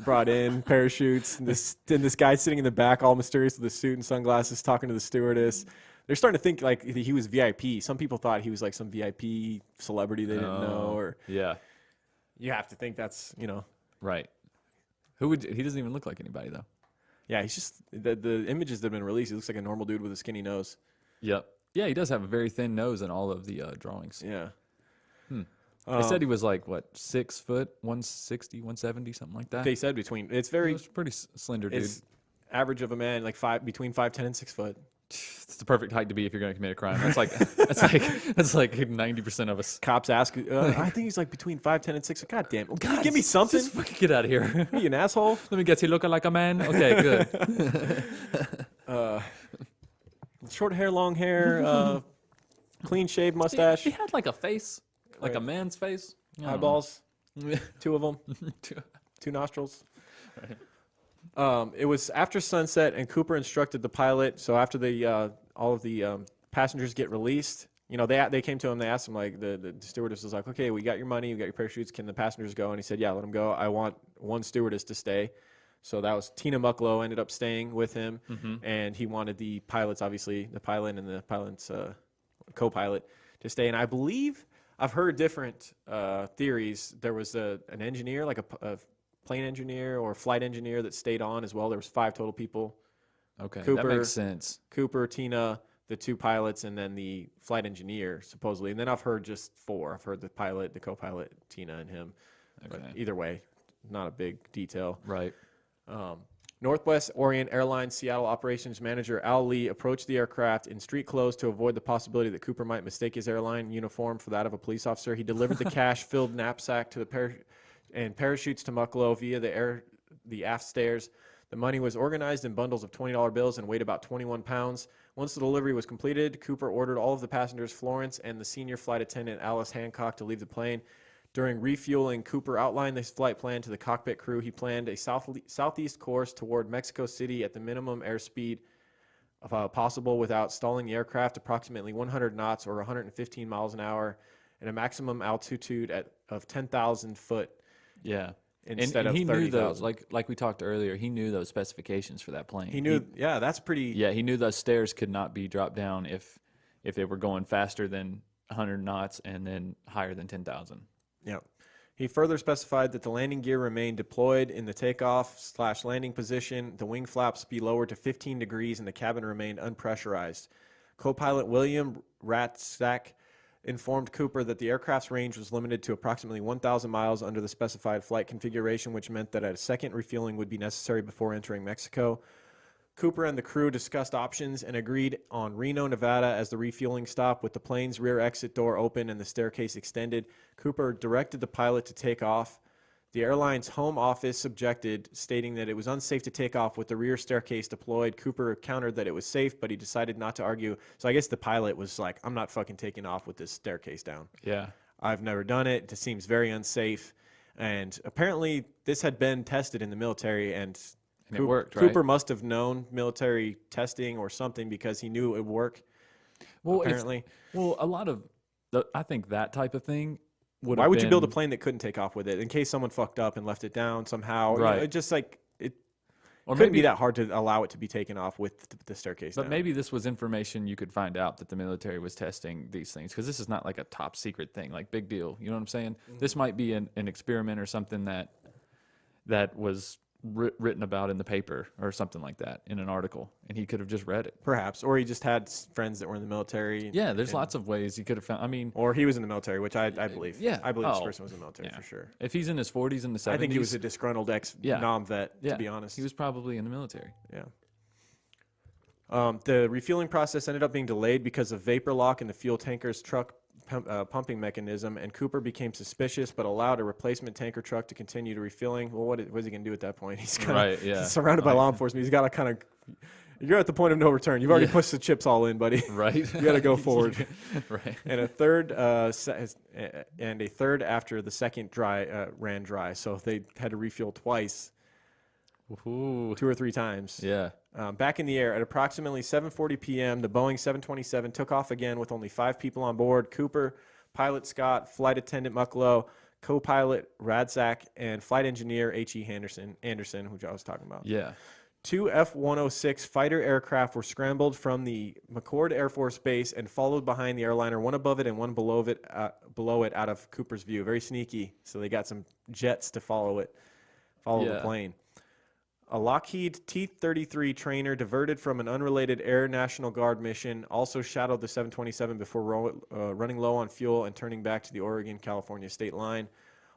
brought in, parachutes, and this guy sitting in the back all mysterious with a suit and sunglasses talking to the stewardess. They're starting to think like he was VIP. Some people thought he was like some VIP celebrity they didn't know, or Yeah. you have to think that's, Right. He doesn't even look like anybody though. yeah, he's just the images that have been released, he looks like a normal dude with a skinny nose. Yep. Yeah, he does have a very thin nose in all of the drawings. Yeah. They said he was like, what, 6 foot, 160, 170, something like that? They said it's He very was a pretty slender dude. it's average of a man, like between 5'10" and 6 foot. It's the perfect height to be if you're going to commit a crime. That's like 90% of us. Cops ask, I think he's like between 5'10" and 6 foot. God damn. Can you give me something? Just fucking get out of here. Are you an asshole? Let me guess, he looking like a man? Okay, good. Short hair, long hair. clean shaved mustache, He had like a face, like a Right. man's face. I don't know. eyeballs, 2 of them, 2 nostrils. It was after sunset, and Cooper instructed the pilot. So after all of the passengers get released, they came to him. They asked him, like, the stewardess was like, "Okay, we got your money, we got your parachutes. Can the passengers go?" And he said, "Yeah, let them go. I want one stewardess to stay." So that was Tina Mucklow ended up staying with him, and he wanted the pilots, obviously the pilot and the pilot's co-pilot, to stay. And I believe I've heard different theories. There was an engineer, like a plane engineer or flight engineer, that stayed on as well. There was 5 total people. Okay, Cooper, that makes sense. Cooper, Tina, the 2 pilots, and then the flight engineer, supposedly. And then I've heard just 4. I've heard the pilot, the co-pilot, Tina, and him. But Okay. either way, not a big detail. Right. Northwest Orient Airlines Seattle operations manager Al Lee approached the aircraft in street clothes to avoid the possibility that Cooper might mistake his airline uniform for that of a police officer. He delivered the cash-filled knapsack to and parachutes to Mucklow via the aft stairs. The money was organized in bundles of $20 bills and weighed about 21 pounds. Once the delivery was completed, Cooper ordered all of the passengers, Florence and the senior flight attendant Alice Hancock, to leave the plane. During refueling, Cooper outlined his flight plan to the cockpit crew. He planned a southeast course toward Mexico City at the minimum airspeed possible without stalling the aircraft, approximately 100 knots or 115 miles an hour, and a maximum altitude of 10,000 foot. Yeah. Instead and of he knew 30,000. those, like we talked earlier, he knew those specifications for that plane. He knew, yeah, that's pretty. Yeah, he knew those stairs could not be dropped down if they were going faster than 100 knots and then higher than 10,000. Yeah. He further specified that the landing gear remained deployed in the takeoff/landing position, the wing flaps be lowered to 15 degrees, and the cabin remained unpressurized. Co-pilot William Ratzak informed Cooper that the aircraft's range was limited to approximately 1,000 miles under the specified flight configuration, which meant that a second refueling would be necessary before entering Mexico. Cooper and the crew discussed options and agreed on Reno, Nevada as the refueling stop, with the plane's rear exit door open and the staircase extended. Cooper directed the pilot to take off. The airline's home office objected, stating that it was unsafe to take off with the rear staircase deployed. Cooper countered that it was safe, but he decided not to argue. So I guess the pilot was like, "I'm not fucking taking off with this staircase down. Yeah. I've never done it. It seems very unsafe." And apparently this had been tested in the military, and it worked, right? Cooper must have known military testing or something, because he knew it would work. Well, apparently. a lot of I think that type of thing would. Why have would you build a been- plane that couldn't take off with it in case someone fucked up and left it down somehow? Right. It just like it Or couldn't be maybe that hard to allow it to be taken off with the staircase But down. maybe this was information you could find out that the military was testing these things, because this is not like a top secret thing, like big deal. You know what I'm saying? This might be an experiment or something that was written about in the paper or something like that in an article, and he could have just read it. Perhaps, or he just had friends that were in the military. Yeah, there's lots of ways he could have found. I mean, Or he was in the military, which I believe. yeah. I believe this Oh, person was in the military yeah. for sure. If he's in his 40s and the 70s, I think he was a disgruntled ex-nom vet, yeah, to be honest. he was probably in the military. Yeah. The refueling process ended up being delayed because of vapor lock in the fuel tanker's truck pumping mechanism, and Cooper became suspicious but allowed a replacement tanker truck to continue to refueling. Well, what is he going to do at that point? He's kinda, Right, yeah. he's surrounded by law enforcement. He's got to kind of – you're at the point of no return. You've already pushed the chips all in, buddy. Right. You got to go forward. Right. And a third after the second ran dry. So they had to refuel twice. Ooh. 2 or 3 times. Yeah. Back in the air at approximately 7:40 p.m., the Boeing 727 took off again with only 5 people on board: Cooper, pilot Scott, flight attendant Mucklow, co-pilot Radzak, and flight engineer H.E. Anderson, who I was talking about. Yeah. 2 F-106 fighter aircraft were scrambled from the McChord Air Force Base and followed behind the airliner, one above it and one below it out of Cooper's view. Very sneaky. So they got some jets to follow the plane. A Lockheed T-33 trainer diverted from an unrelated Air National Guard mission also shadowed the 727 before running low on fuel and turning back to the Oregon-California state line.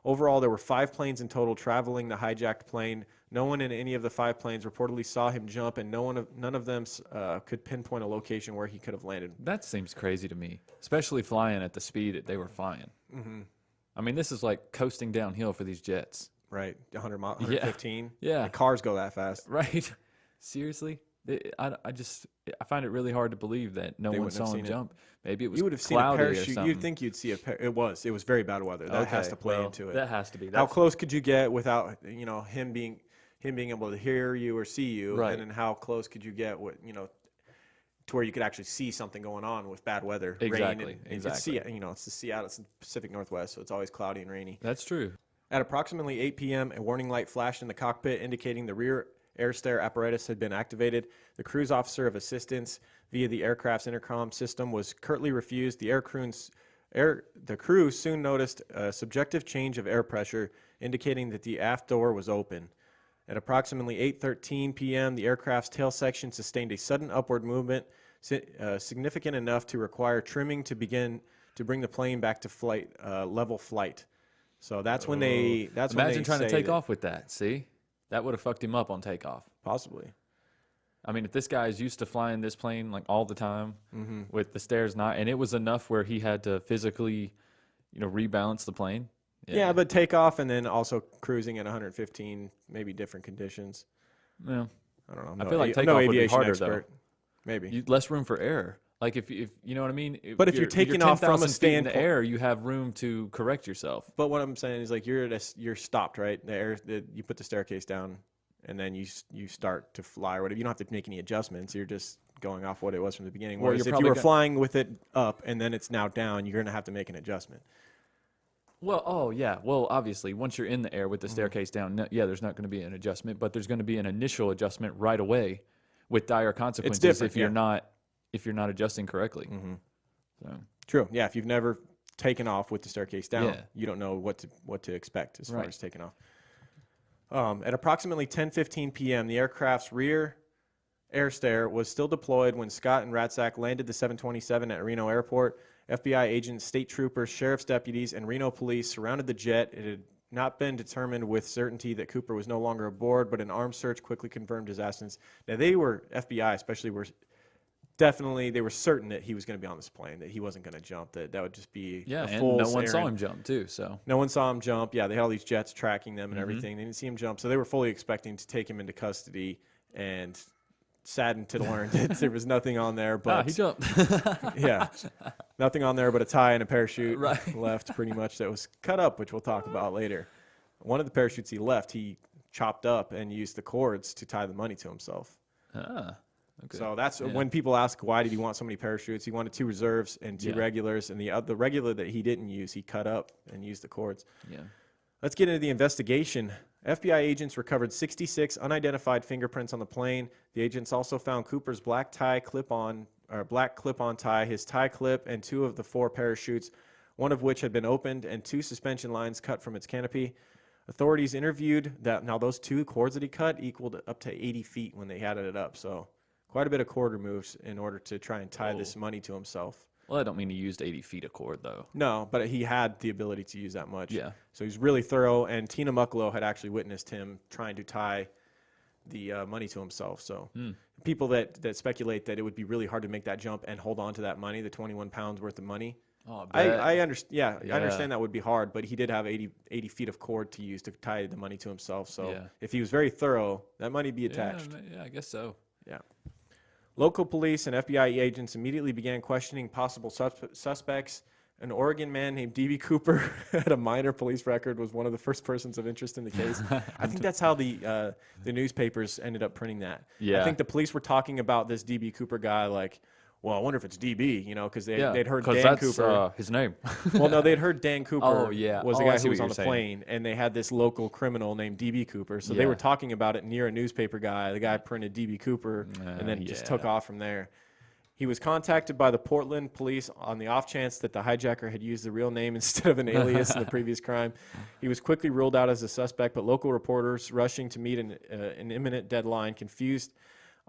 Overall, there were 5 planes in total traveling the hijacked plane. No one in any of the 5 planes reportedly saw him jump, and none of them could pinpoint a location where he could have landed. That seems crazy to me, especially flying at the speed that they were flying. Mm-hmm. I mean, this is like coasting downhill for these jets. Right, 100 miles, 115. Yeah. Like cars go that fast. Right. Seriously? I find it really hard to believe that no They one wouldn't have saw him seen it. jump. Maybe it was You would have seen a cloudy or parachute. something. You'd think you'd see it was very bad weather. That has Okay, to play well, into it. That has to be. How That's- close could you get without him being able to hear you or see you, Right. and then how close could you get to where you could actually see something going on with bad weather, Exactly, rain, and exactly. it's the Seattle, it's the Pacific Northwest, so it's always cloudy and rainy. That's true. At approximately 8 p.m., a warning light flashed in the cockpit indicating the rear air stair apparatus had been activated. The cruise officer of assistance via the aircraft's intercom system was curtly refused. The crew soon noticed a subjective change of air pressure, indicating that the aft door was open. At approximately 8:13 p.m., the aircraft's tail section sustained a sudden upward movement, significant enough to require trimming to bring the plane back to level flight. So that's when they. That's when Imagine they trying to say take that- off with that. See, that would have fucked him up on takeoff. Possibly. I mean, if this guy is used to flying this plane like all the time with the stairs not, and it was enough where he had to physically, rebalance the plane. Yeah, but takeoff and then also cruising at 115, maybe different conditions. Yeah. I don't know. I feel like I'm no takeoff would be aviation harder expert. Maybe. less room for error. Like if you know what I mean. But if you're taking off from a 10,000 feet in the standpoint- air, you have room to correct yourself. But what I'm saying is, like, you're stopped, right? You put the staircase down, and then you start to fly or whatever. You don't have to make any adjustments. You're just going off what it was from the beginning. Well, Whereas you're if you probably were gonna- flying with it up and then it's now down, you're going to have to make an adjustment. Well, oh yeah. Well, obviously, once you're in the air with the staircase down, there's not going to be an adjustment, but there's going to be an initial adjustment right away, with dire consequences different, if you're yeah. not adjusting correctly. So True. Yeah. If you've never taken off with the staircase down, Yeah. you don't know what to expect as far Right. as taking off. At approximately 10:15 p.m., the aircraft's rear air stair was still deployed when Scott and Ratzak landed the 727 at Reno Airport. FBI agents, state troopers, sheriff's deputies, and Reno police surrounded the jet. It had not been determined with certainty that Cooper was no longer aboard, but an armed search quickly confirmed his absence. Now, FBI especially, were certain that he was going to be on this plane, that he wasn't going to jump, that would just be a and full no one saw errand. him jump too. So No one saw him jump. Yeah, they had all these jets tracking them and everything. They didn't see him jump, so they were fully expecting to take him into custody, and saddened to learn that there was nothing on there but he jumped. yeah, nothing on there but a tie and a parachute Right. left, pretty much, that was cut up, which we'll talk about later. One of the parachutes he left, he chopped up and used the cords to tie the money to himself. Okay. So that's when people ask, why did he want so many parachutes? He wanted 2 reserves and 2 regulars, and the regular that he didn't use, he cut up and used the cords. Yeah. Let's get into the investigation. FBI agents recovered 66 unidentified fingerprints on the plane. The agents also found Cooper's black clip-on tie, his tie clip, and 2 of the 4 parachutes, one of which had been opened, and 2 suspension lines cut from its canopy. Authorities interviewed now those 2 cords that he cut equaled up to 80 feet when they added it up. So quite a bit of cord removes in order to try and tie this money to himself. Well, I don't mean he used 80 feet of cord though. No, but he had the ability to use that much. Yeah. So he's really thorough, and Tina Mucklow had actually witnessed him trying to tie the money to himself. So people that speculate that it would be really hard to make that jump and hold on to that money, the 21 pounds worth of money. Oh, I understand. Yeah, I understand that would be hard, but he did have 80 feet of cord to use to tie the money to himself. So if he was very thorough, that money would be attached. Yeah, I guess so. Yeah. Local police and FBI agents immediately began questioning possible suspects. An Oregon man named D.B. Cooper had a minor police record, was one of the first persons of interest in the case. I think that's how the newspapers ended up printing that. Yeah. I think the police were talking about this D.B. Cooper guy like, well, I wonder if it's DB, because they'd heard Dan that's, Cooper. his name. Well, no, they'd heard Dan Cooper Oh, yeah. was the Oh, I guy see who what was on you're the saying. plane, and they had this local criminal named DB Cooper. So they Yeah. were talking about it near a newspaper guy. The guy printed DB Cooper and then just took off from there. He was contacted by the Portland police on the off chance that the hijacker had used the real name instead of an alias in the previous crime. He was quickly ruled out as a suspect, but local reporters rushing to meet an imminent deadline confused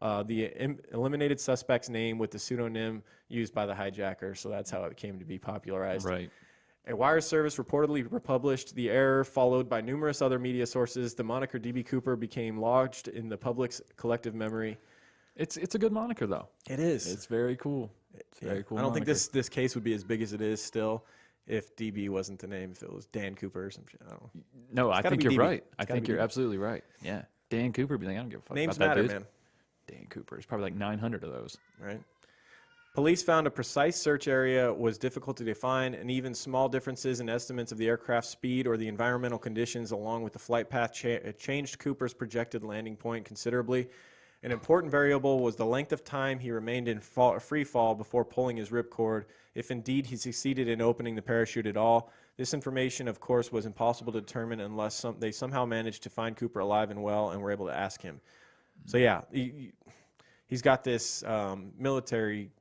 the eliminated suspect's name with the pseudonym used by the hijacker. So that's how it came to be popularized. Right. A wire service reportedly republished the error, followed by numerous other media sources. The moniker DB Cooper became lodged in the public's collective memory. It's a good moniker though. It is. It's very cool. It's very cool. I don't think moniker. this case would be as big as it is still if DB wasn't the name, if it was Dan Cooper or some shit. I don't know. No, I gotta think be you're DB. right. I gotta think be you're DB. absolutely right. Yeah. Dan Cooper be like, I don't give a fuck Names about that matter, dude. man. Dan Cooper. It's probably like 900 of those. Right. Police found a precise search area was difficult to define, and even small differences in estimates of the aircraft's speed or the environmental conditions along with the flight path changed Cooper's projected landing point considerably. An important variable was the length of time he remained in free fall before pulling his ripcord, if indeed he succeeded in opening the parachute at all. This information, of course, was impossible to determine unless they somehow managed to find Cooper alive and well and were able to ask him. So yeah, he's got this military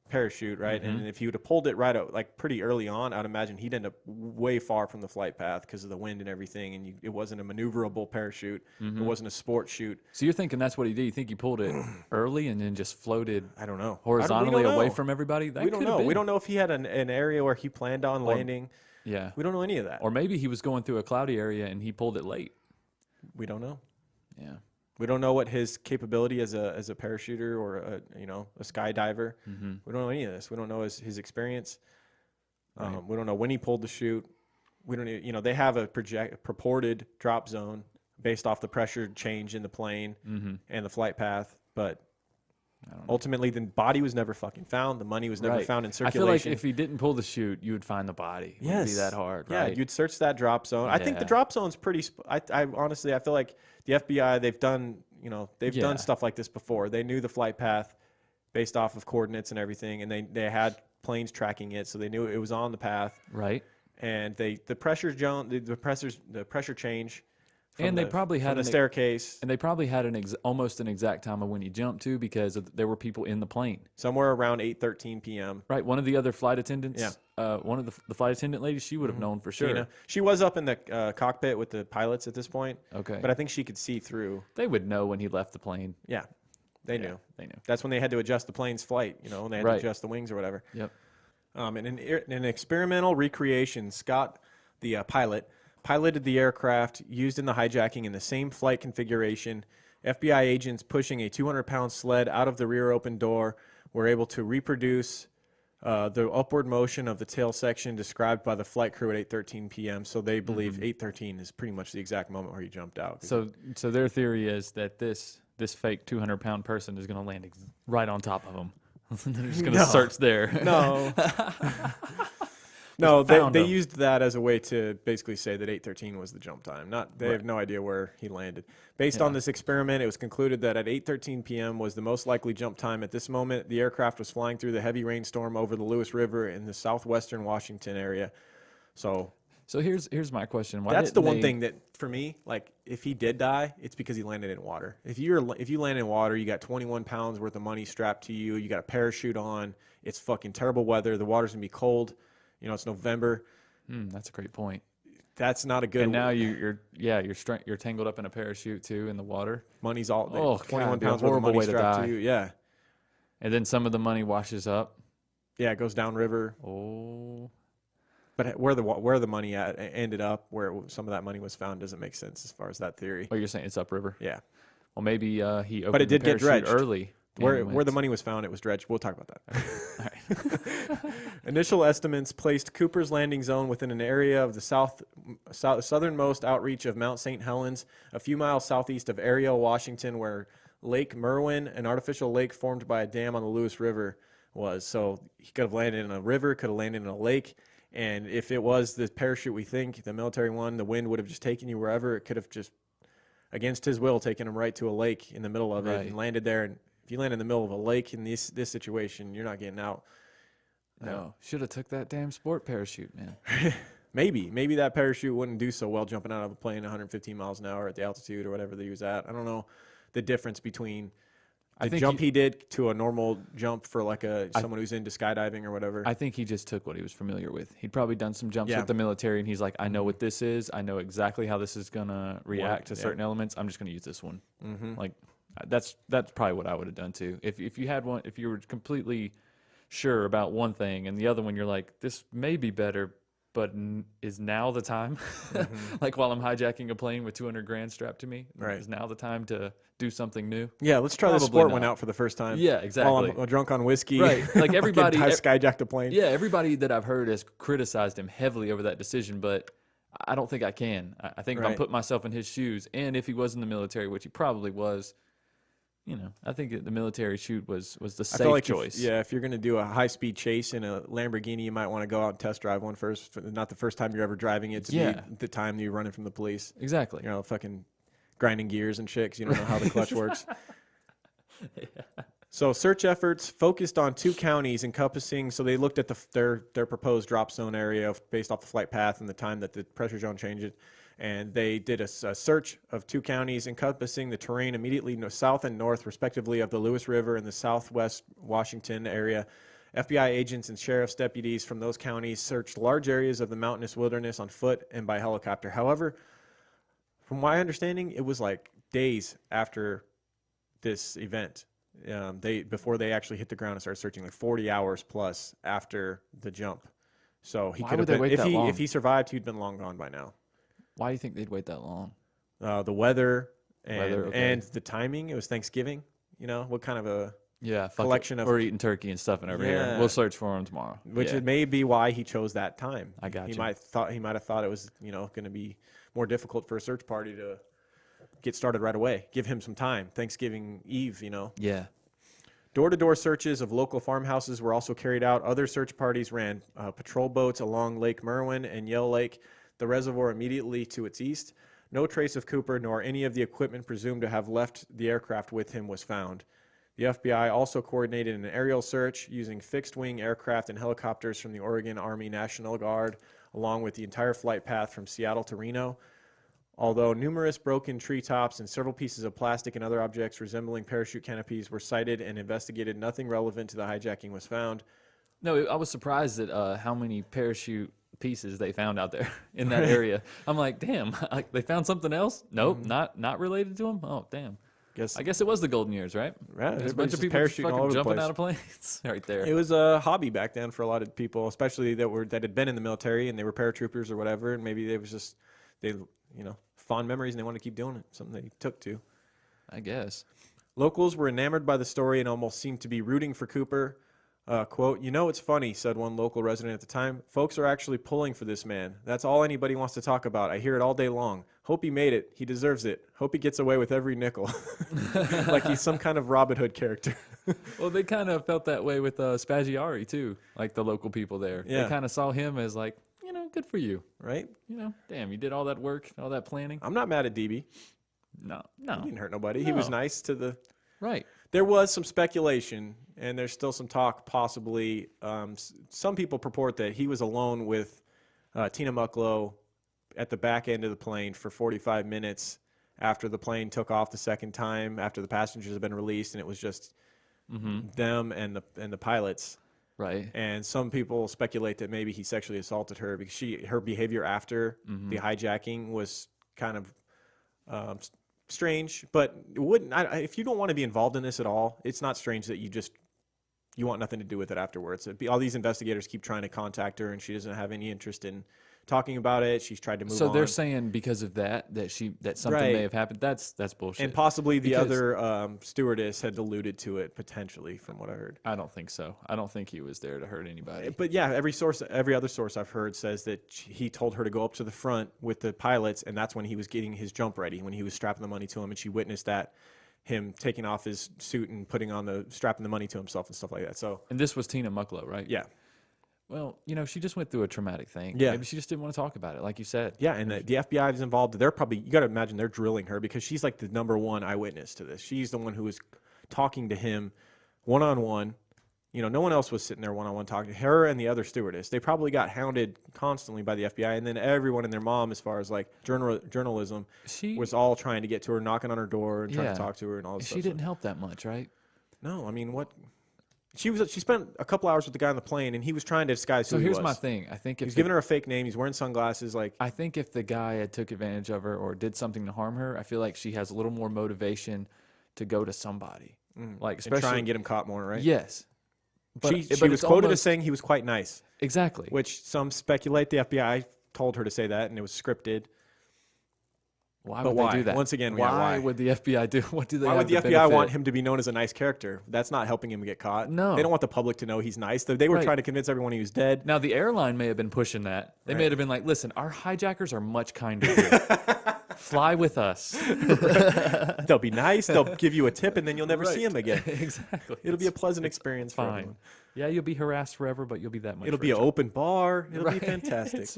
parachute, right? And if he would have pulled it right out, like pretty early on, I'd imagine he'd end up way far from the flight path because of the wind and everything, and it wasn't a maneuverable parachute. It wasn't a sport chute. So you're thinking that's what he did? You think he pulled it early and then just floated? I don't know. Horizontally we don't away know. from everybody? That We don't could have know. We been. don't know if he had an area where he planned on landing. Yeah. We don't know any of that. Or maybe he was going through a cloudy area and he pulled it late. We don't know. Yeah. We don't know what his capability as a parachuter or a skydiver. We don't know any of this. We don't know his experience. We don't know when he pulled the chute. We don't. They have a purported drop zone based off the pressure change in the plane and the flight path, but ultimately the body was never fucking found. The money was never found in circulation. I feel like if he didn't pull the chute, you would find the body. It wouldn't be that hard, right? Yeah, you'd search that drop zone. I think the drop zone's pretty. I honestly, I feel like the FBI, they've done done stuff like this before. They knew the flight path based off of coordinates and everything, and they had planes tracking it, so they knew it was on the path. Right. And the pressure change. And they probably had a staircase. And they probably had almost an exact time of when he jumped too, because there were people in the plane. Somewhere around 8:13 p.m. Right. One of the other flight attendants, one of the flight attendant ladies, she would have known for sure. Tina. She was up in the cockpit with the pilots at this point. Okay. But I think she could see through. They would know when he left the plane. Yeah. They knew. They knew. That's when they had to adjust the plane's flight, when they had to adjust the wings or whatever. Yep. In an experimental recreation, Scott, the pilot, piloted the aircraft used in the hijacking in the same flight configuration. FBI agents pushing a 200-pound sled out of the rear open door were able to reproduce the upward motion of the tail section described by the flight crew at 8:13 p.m. So they believe 8:13 is pretty much the exact moment where he jumped out. So their theory is that this fake 200-pound person is going to land right on top of him. They're just going to search there. No. No, they used that as a way to basically say that 8:13 was the jump time. They have no idea where he landed. Based on this experiment, it was concluded that at 8:13 p.m. was the most likely jump time. At this moment, the aircraft was flying through the heavy rainstorm over the Lewis River in the southwestern Washington area. So here's my question. Why that's the one they... thing that, for me, like, if he did die, it's because he landed in water. If you land in water, you got 21 pounds worth of money strapped to you. You got a parachute on. It's fucking terrible weather. The water's gonna be cold. It's November. That's a great point. That's not a good. And now you're tangled up in a parachute too in the water. Money's all. 21 God, pounds worth of money strapped to you. Yeah. And then some of the money washes up. Yeah, it goes downriver. Oh. But where the money ended up, where some of that money was found, doesn't make sense as far as that theory. Oh, you're saying it's upriver? Yeah. Well, maybe he opened but it did the get parachute dredged early. Where the money was found, it was dredged. We'll talk about that. All right. Initial estimates placed Cooper's landing zone within an area of the southernmost outreach of Mount St. Helens, a few miles southeast of Ariel, Washington, where Lake Merwin, an artificial lake formed by a dam on the Lewis River, was. So he could have landed in a river, could have landed in a lake. And if it was the parachute we think, the military one, the wind would have just taken you wherever. It could have just, against his will, taken him right to a lake in the middle of it and landed there. And if you land in the middle of a lake in this situation, you're not getting out. No, should have took that damn sport parachute, man. Maybe that parachute wouldn't do so well jumping out of a plane 115 miles an hour at the altitude or whatever he was at. I don't know the difference between the jump he did to a normal jump for like someone who's into skydiving or whatever. I think he just took what he was familiar with. He'd probably done some jumps with the military, and he's like, I know what this is. I know exactly how this is gonna react to certain elements. I'm just gonna use this one. Like that's probably what I would have done too. If you had one, if you were completely sure about one thing and the other one you're like, this may be better, but is now the time? Like while I'm hijacking a plane with 200 grand strapped to me, is now the time to do something new? Yeah, let's try the sport one out for the first time. Yeah, exactly. While I'm drunk on whiskey. Right, like everybody skyjacked a plane. Yeah, everybody that I've heard has criticized him heavily over that decision, but I don't think I can. I think if I put myself in his shoes, and if he was in the military, which he probably was, I think the military chute was the I feel safe like choice. if you're going to do a high-speed chase in a Lamborghini, you might want to go out and test drive one first. Not the first time you're ever driving it to be the time you're running from the police. Exactly. Fucking grinding gears and shit 'cause you don't know how the clutch works. So search efforts focused on 2 counties encompassing, so they looked at their proposed drop zone area based off the flight path and the time that the pressure zone changed. And they did a search of 2 counties encompassing the terrain immediately south and north, respectively, of the Lewis River in the southwest Washington area. FBI agents and sheriff's deputies from those counties searched large areas of the mountainous wilderness on foot and by helicopter. However, from my understanding, it was like days after this event. Before they actually hit the ground and started searching, like 40 hours plus after the jump. So he could have been, if he survived, he'd been long gone by now. Why do you think they'd wait that long? The weather and the timing. It was Thanksgiving. What kind of a collection of... We're eating turkey and stuffing over here. We'll search for him tomorrow. Which it may be why he chose that time. I got you. He might have thought it was going to be more difficult for a search party to get started right away. Give him some time. Thanksgiving Eve. Yeah. Door-to-door searches of local farmhouses were also carried out. Other search parties ran patrol boats along Lake Merwin and Yell Lake, the reservoir immediately to its east. No trace of Cooper nor any of the equipment presumed to have left the aircraft with him was found. The FBI also coordinated an aerial search using fixed-wing aircraft and helicopters from the Oregon Army National Guard, along with the entire flight path from Seattle to Reno. Although numerous broken treetops and several pieces of plastic and other objects resembling parachute canopies were sighted and investigated, nothing relevant to the hijacking was found. No, I was surprised at how many parachute pieces they found out there in that area. I'm like, damn, they found something else? Nope, not related to them? Oh, damn. I guess it was the golden years, right? Right. There's a bunch of people parachuting all over the jumping place. out of planes right there. It was a hobby back then for a lot of people, especially that had been in the military and they were paratroopers or whatever, and maybe they was just fond memories and they wanted to keep doing it, something they took to. I guess. Locals were enamored by the story and almost seemed to be rooting for Cooper. Quote, it's funny, said one local resident at the time. Folks are actually pulling for this man. That's all anybody wants to talk about. I hear it all day long. Hope he made it. He deserves it. Hope he gets away with every nickel. Like he's some kind of Robin Hood character. Well, they kind of felt that way with Spaggiari, too, like the local people there. Yeah. They kind of saw him as like, good for you. Right? Damn, you did all that work, all that planning. I'm not mad at DB. No. He didn't hurt nobody. He was nice to the... Right. There was some speculation, and there's still some talk possibly. Some people purport that he was alone with Tina Mucklow at the back end of the plane for 45 minutes after the plane took off the second time, after the passengers had been released, and it was just them and the pilots. Right. And some people speculate that maybe he sexually assaulted her because her behavior after the hijacking was kind of strange, but it wouldn't. If you don't want to be involved in this at all, it's not strange that you want nothing to do with it afterwards. All these investigators keep trying to contact her, and she doesn't have any interest in talking about it. She's tried to move on. So they're saying because of that something may have happened. That's bullshit. And possibly the other stewardess had alluded to it potentially, from what I heard. I don't think so. I don't think he was there to hurt anybody. But yeah, every other source I've heard says that he told her to go up to the front with the pilots, and that's when he was getting his jump ready, when he was strapping the money to him, and she witnessed that, him taking off his suit and strapping the money to himself and stuff like that. So. And this was Tina Mucklow, right? Yeah. Well, she just went through a traumatic thing. Yeah. Maybe she just didn't want to talk about it, like you said. Yeah, and the FBI is involved. They're probably, you got to imagine they're drilling her because she's like the number one eyewitness to this. She's the one who was talking to him one-on-one. No one else was sitting there one-on-one talking to her and the other stewardess. They probably got hounded constantly by the FBI, and then everyone and their mom, as far as like journalism, was all trying to get to her, knocking on her door and trying to talk to her and all this stuff. She didn't help that much, right? No, I mean, what... She spent a couple hours with the guy on the plane, and he was trying to disguise who he was. So here's my thing. I think he's giving her a fake name. He's wearing sunglasses. I think if the guy had took advantage of her or did something to harm her, I feel like she has a little more motivation to go to somebody, like especially and try and get him caught more, right? Yes. But she was quoted as saying he was quite nice. Exactly. Which some speculate the FBI told her to say that, and it was scripted. Why would they do that? Once again, why would the FBI do? What do they? Why have would the to FBI benefit? want him to be known as a nice character? That's not helping him get caught. No, they don't want the public to know he's nice. They were trying to convince everyone he was dead. Now the airline may have been pushing that. They may have been like, "Listen, our hijackers are much kinder here. Fly with us. They'll be nice. They'll give you a tip, and then you'll never see them again. Exactly. It'll be a pleasant experience for Fine. everyone. Yeah, you'll be harassed forever, but you'll be that much. It'll be an richer. open bar. It'll be Right. fantastic.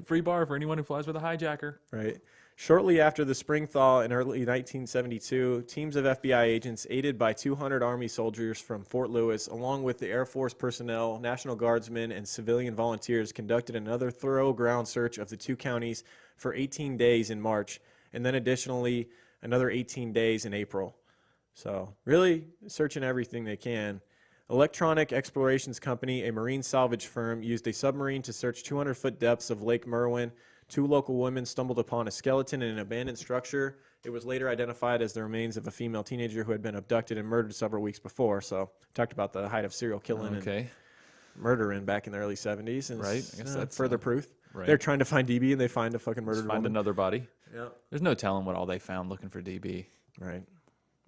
Free bar for anyone who flies with a hijacker. Right. Shortly after the spring thaw in early 1972, teams of FBI agents, aided by 200 Army soldiers from Fort Lewis, along with the Air Force personnel, National Guardsmen, and civilian volunteers, conducted another thorough ground search of the two counties for 18 days in March, and then additionally another 18 days in April. So really searching everything they can. Electronic Explorations Company, a marine salvage firm, used a submarine to search 200-foot depths of Lake Merwin. Two local women stumbled upon a skeleton in an abandoned structure. It was later identified as the remains of a female teenager who had been abducted and murdered several weeks before. So talked about the height of serial killing and murdering back in the early 70s. And Right. I guess that's further proof. right. They're trying to find DB and they find a fucking murdered Find woman. another body. Yeah. There's no telling what all they found looking for DB. Right.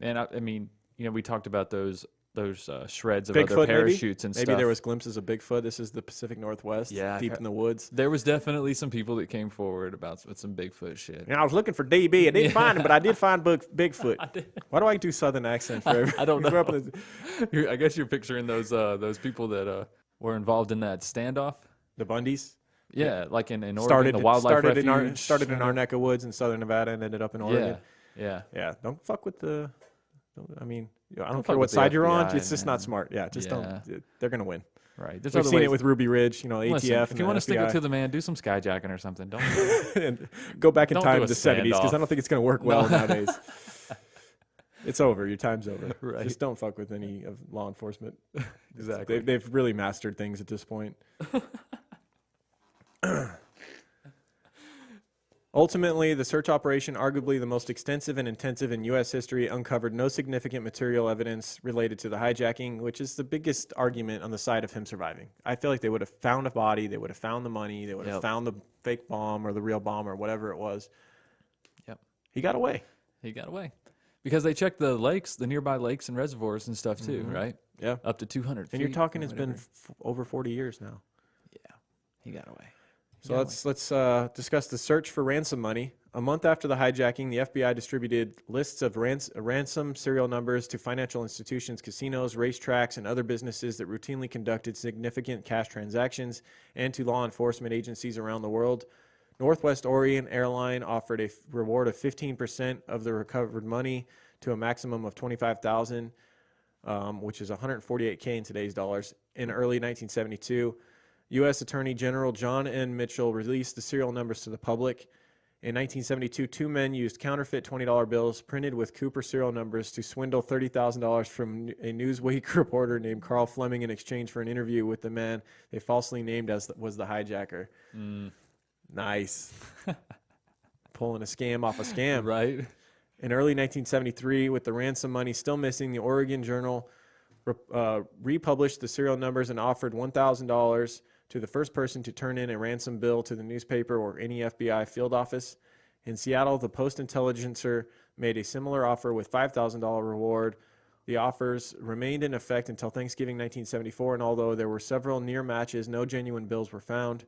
And I mean, we talked about those shreds of Bigfoot, other parachutes and stuff. Maybe there was glimpses of Bigfoot. This is the Pacific Northwest, Yeah, deep in the woods. There was definitely some people that came forward with some Bigfoot shit. And I was looking for DB. I didn't find him, but I did find Bigfoot. Why do I do Southern accent for everything? I don't We grew up know. in I guess you're picturing those people that were involved in that standoff. the Bundys. Yeah, like in Oregon, the wildlife refuge. Started in our neck of woods in southern Nevada and ended up in Oregon. Yeah. Yeah. Don't fuck with the. I mean, I don't fuck care what with the side you're on. FBI, It's just not man. smart. Yeah. Just don't. They're gonna win. Right. There's We've other seen ways. it with Ruby Ridge. ATF. Listen, and if you want to stick it FBI. to the man, do some skyjacking or something. Don't. And go back in Don't time do to a the 70s because I standoff. don't think it's going to work well No. nowadays. It's over. Your time's over. Right. Just don't fuck with any of law enforcement. Exactly. They've really mastered things at this point. Ultimately, the search operation, arguably the most extensive and intensive in U.S. history, uncovered no significant material evidence related to the hijacking, which is the biggest argument on the side of him surviving. I feel like they would have found a body, they would have found the money, they would have found the fake bomb or the real bomb or whatever it was. Yep. He got away. He got away. Because they checked the lakes, the nearby lakes and reservoirs and stuff too, right? Yeah. Up to 200 feet. And you're talking or it's been whatever. over 40 years now. Yeah. He got away. So let's discuss the search for ransom money. A month after the hijacking, the FBI distributed lists of ransom serial numbers to financial institutions, casinos, racetracks, and other businesses that routinely conducted significant cash transactions, and to law enforcement agencies around the world. Northwest Orient Airline offered a reward of 15% of the recovered money to a maximum of $25,000, which is $148K in today's dollars. In early 1972, U.S. Attorney General John N. Mitchell released the serial numbers to the public. In 1972, two men used counterfeit $20 bills printed with Cooper serial numbers to swindle $30,000 from a Newsweek reporter named Carl Fleming in exchange for an interview with the man they falsely named as was the hijacker. Nice. Pulling a scam off a scam. Right. In early 1973, with the ransom money still missing, the Oregon Journal republished the serial numbers and offered $1,000 to the first person to turn in a ransom bill to the newspaper or any FBI field office. In Seattle, the Post-Intelligencer made a similar offer with $5,000 reward. The offers remained in effect until Thanksgiving 1974, and although there were several near matches, no genuine bills were found.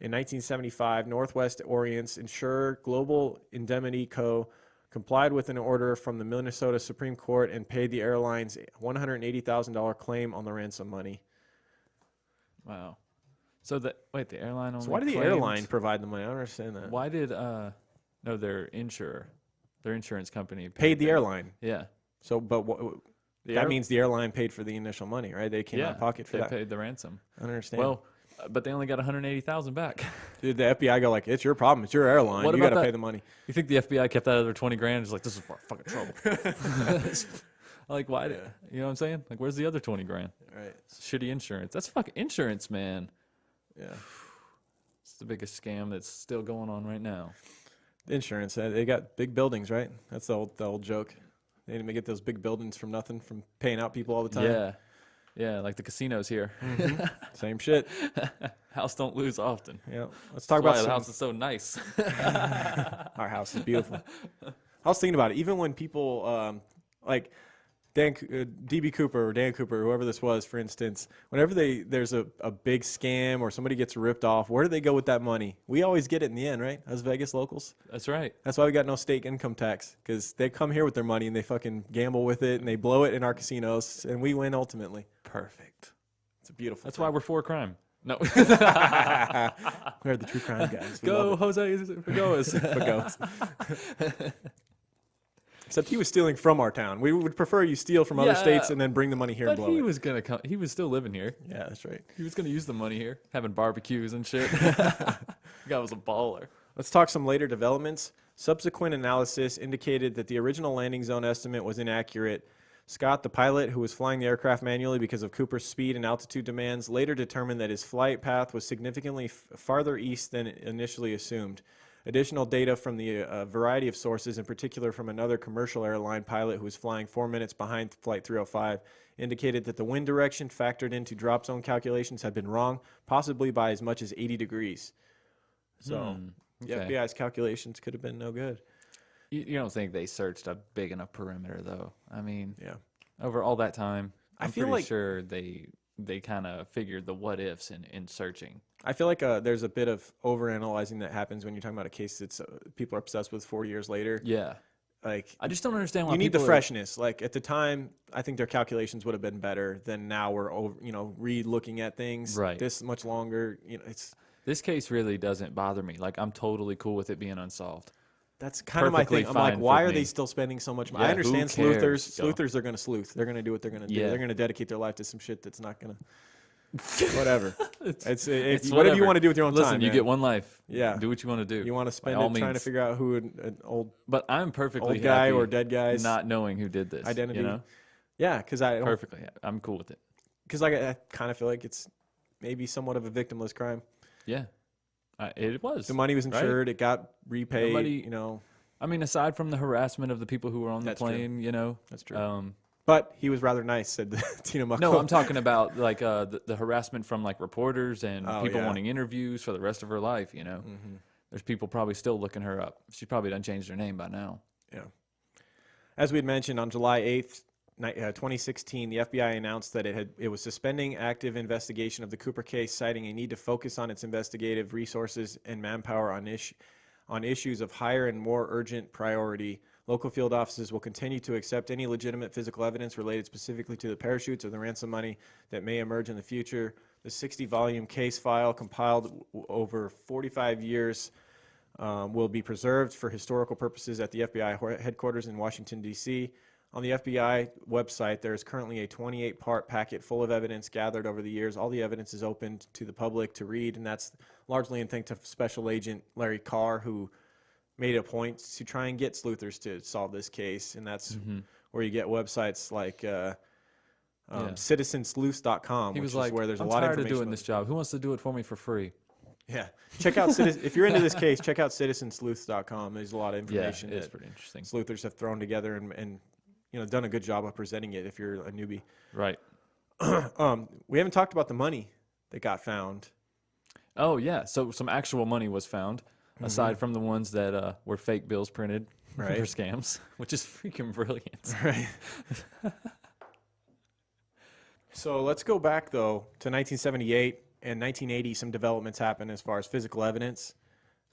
In 1975, Northwest Orient's insurer, Global Indemnity Co., complied with an order from the Minnesota Supreme Court and paid the airline's $180,000 claim on the ransom money. Wow. So the airline only. So why did the claimed- airline provide the money? I don't understand that. Why did no their insurance company Paid the airline. Yeah. So, but The that air- means the airline paid for the initial money, right? They came out of pocket for they that. paid the ransom. I don't understand. Well, but they only got 180,000 back. Did the FBI go like, it's your problem, it's your airline, What you about got to that- pay the money? You think the FBI kept that other 20 grand? Just like, this is for fucking trouble. Like, why? You know what I'm saying? Like, where's the other 20 grand? Right. It's shitty insurance. That's fucking insurance, man. Yeah. It's the biggest scam that's still going on right now. Insurance, they got big buildings, right? That's the old joke. They didn't get those big buildings from nothing, from paying out people all the time. Yeah. Yeah, like the casinos here. Same shit. House don't lose often. Yeah. Let's talk That's why about the house is so nice. Our house is beautiful. I was thinking about it. Even when people, like, DB Cooper or Dan Cooper, whoever this was, for instance, whenever there's a big scam or somebody gets ripped off, where do they go with that money? We always get it in the end, right? As Vegas locals. That's right. That's why we got no state income tax, because they come here with their money and they fucking gamble with it and they blow it in our casinos and we win ultimately. Perfect. It's a beautiful That's thing. why we're for crime. No. We're the true crime guys. We Go, love Jose Pagoas. it. Pagos. Except he was stealing from our town. We would prefer you steal from other Yeah, states and then bring the money here and But blow he it. was gonna come. He was still living here. Yeah, that's right. He was gonna use the money here, having barbecues and shit. Guy was a baller. Let's talk some later developments. Subsequent analysis indicated that the original landing zone estimate was inaccurate. Scott, the pilot who was flying the aircraft manually because of Cooper's speed and altitude demands, later determined that his flight path was significantly farther east than initially assumed. Additional data from the variety of sources, in particular from another commercial airline pilot who was flying 4 minutes behind Flight 305, indicated that the wind direction factored into drop zone calculations had been wrong, possibly by as much as 80 degrees. So the okay. FBI's calculations could have been no good. You don't think they searched a big enough perimeter, though? I mean, Yeah. over all that time, I I'm feel pretty like- sure they kind of figured the what ifs in searching. I feel like there's a bit of overanalyzing that happens when you're talking about a case that's people are obsessed with 4 years later. Yeah. Like, I just don't understand why you need the people are- freshness. Like at the time, I think their calculations would have been better than now. We're over, re-looking at things Right. this much longer. It's This case really doesn't bother me. Like, I'm totally cool with it being unsolved. that's kind of my Perfectly thing. I'm like, fine why for are they me. still spending so much money? Yeah, I who understand cares? sleuthers. Go. Sleuthers are going to sleuth. They're going to do what they're going to do. Yeah. They're going to dedicate their life to some shit that's not going to. Whatever. it's It's whatever you whatever. want to do with your own Listen, time. you man. get one life. Yeah. Do what you want to do. You want to spend By it all trying to means. figure out who an old But I'm perfectly old guy happy or dead guys not knowing who did this. identity. You know? Yeah, because Perfectly. I'm cool with it. I kind of feel like it's maybe somewhat of a victimless crime. Yeah. It was. The money was right? insured. It got repaid. Nobody- I I mean, aside from the harassment of the people who were on the That's true. plane, that's true. But he was rather nice, said Tina Mucko. No, I'm talking about like the harassment from like reporters and Oh, people yeah. wanting interviews for the rest of her life. There's people probably still looking her up. She's probably done changed her name by now. Yeah. As we had mentioned, on July 8th, 2016, the FBI announced that it was suspending active investigation of the Cooper case, citing a need to focus on its investigative resources and manpower on issues of higher and more urgent priority. Local field offices will continue to accept any legitimate physical evidence related specifically to the parachutes or the ransom money that may emerge in the future. The 60-volume case file compiled over 45 years will be preserved for historical purposes at the FBI headquarters in Washington, D.C. On the FBI website, there is currently a 28-part packet full of evidence gathered over the years. All the evidence is open to the public to read, and that's largely in thanks to Special Agent Larry Carr, who made it a point to try and get sleuthers to solve this case, and that's where you get websites like citizensleuths.com, He which was is like, where there's I'm a lot of tired of information. doing this job. Who wants to do it for me for free? Yeah. Check out if you're into this case, check out citizensleuths.com. There's a lot of information it's that pretty interesting. sleuthers have thrown together and done a good job of presenting it if you're a newbie. Right. We haven't talked about the money that got found. Oh, yeah. So some actual money was found, aside from the ones that were fake bills printed Right. for scams, which is freaking brilliant. Right. So let's go back, though, to 1978 and 1980. Some developments happened as far as physical evidence,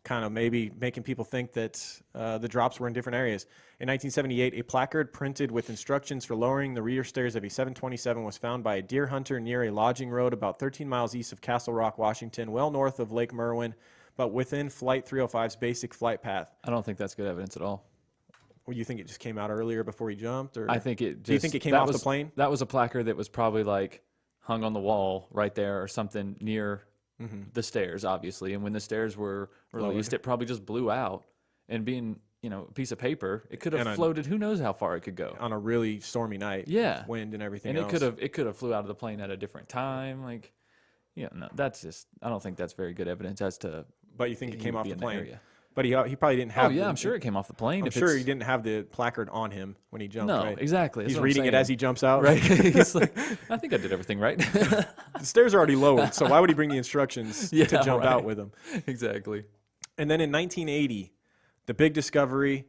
kind of maybe making people think that the drops were in different areas. In 1978, a placard printed with instructions for lowering the rear stairs of a 727 was found by a deer hunter near a lodging road about 13 miles east of Castle Rock, Washington, well north of Lake Merwin, but within Flight 305's basic flight path. I don't think that's good evidence at all. Well, you think it just came out earlier before he jumped? Or I think it just... Do you think it came that off the was- plane? That was a placard that was probably like hung on the wall right there or something near the stairs, obviously. And when the stairs were released, it probably just blew out. And being, a piece of paper, it could have And floated. Who knows how far it could go? On a really stormy night. Yeah. Wind and everything And else. it could have flew out of the plane at a different time. Like, no, that's just... I don't think that's very good evidence as to... But you think it he came would off be the in that plane. area. But he probably didn't Oh, have yeah, I'm sure it came off the plane. I'm if sure it's- he didn't have the placard on him when he jumped, No, right? exactly. That's He's what I'm reading it saying. as he jumps out. Right. He's like, I think I did everything right. The stairs are already lowered, so why would he bring the instructions to jump out with him? Exactly. And then in 1980, the big discovery,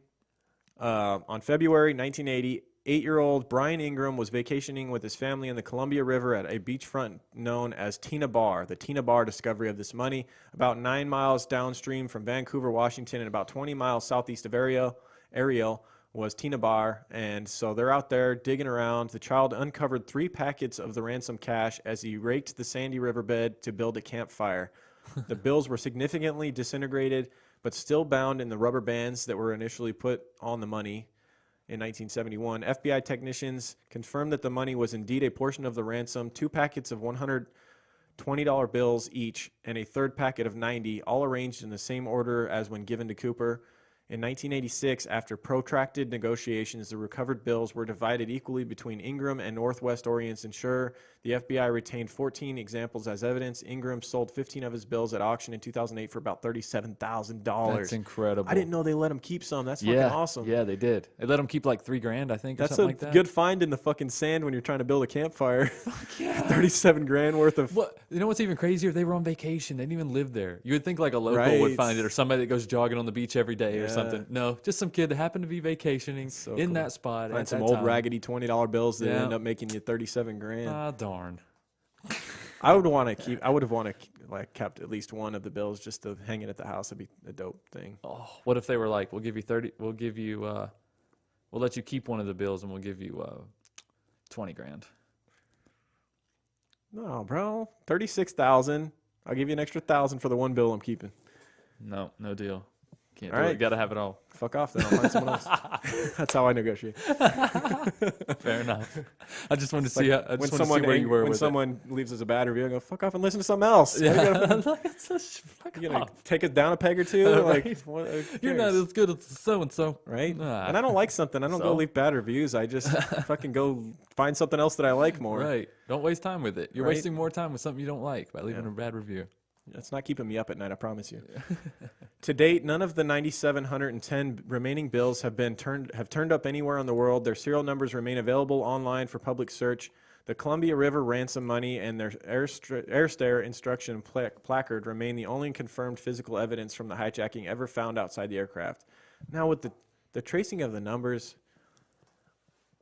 on February 1980, 8-year-old Brian Ingram was vacationing with his family in the Columbia River at a beachfront known as Tina Bar. The Tina Bar discovery of this money, about 9 miles downstream from Vancouver, Washington, and about 20 miles southeast of Ariel was Tina Bar. And so they're out there digging around. The child uncovered 3 packets of the ransom cash as he raked the sandy riverbed to build a campfire. The bills were significantly disintegrated, but still bound in the rubber bands that were initially put on the money. In 1971, FBI technicians confirmed that the money was indeed a portion of the ransom, 2 packets of $120 bills each, and a third packet of 90, all arranged in the same order as when given to Cooper. In 1986, after protracted negotiations, the recovered bills were divided equally between Ingram and Northwest Orient's insurer. The FBI retained 14 examples as evidence. Ingram sold 15 of his bills at auction in 2008 for about $37,000. That's incredible. I didn't know they let him keep some. That's fucking awesome. Yeah, they did. They let him keep like $3,000, I think, or That's something a like that. good find in the fucking sand when you're trying to build a campfire. Fuck yeah. $37,000 worth of. What? You know what's even crazier? They were on vacation. They didn't even live there. You would think like a local would Right. find it, or somebody that goes jogging on the beach every day or Yeah. something. No, just some kid that happened to be vacationing So in cool. that spot. Find at some that old time. raggedy $20 bills that Yeah. end up making you $37,000. Ah, darn. I would want to keep. I would have wanted like kept at least one of the bills just to hang it at the house. It'd be a dope thing. Oh, what if they were like, we'll give you 30, we'll let you keep one of the bills and we'll give you $20,000. No, bro, 36,000. I'll give you an extra 1,000 for the one bill I'm keeping. No, no deal. Can't All do it. right. You got to have it all. Fuck off, then I'll find someone else. That's how I negotiate. Fair enough. I just wanted to see. I When just wanted to someone see where you were when with someone leaves us a bad review, I go fuck off and listen to something else. it. Yeah. You're gonna take it down a peg or two. Right. Like what, who You're not cares? as good as so and so. Right? Ah. And I don't like something. I don't go So? leave bad reviews. I just fucking go find something else that I like more. Right. Don't waste time with it. You're Right? wasting more time with something you don't like by leaving a bad review. It's not keeping me up at night, I promise you. To date, none of the 9,710 remaining bills have turned up anywhere in the world. Their serial numbers remain available online for public search. The Columbia River ransom money and their airstare instruction placard remain the only confirmed physical evidence from the hijacking ever found outside the aircraft. Now, with the tracing of the numbers,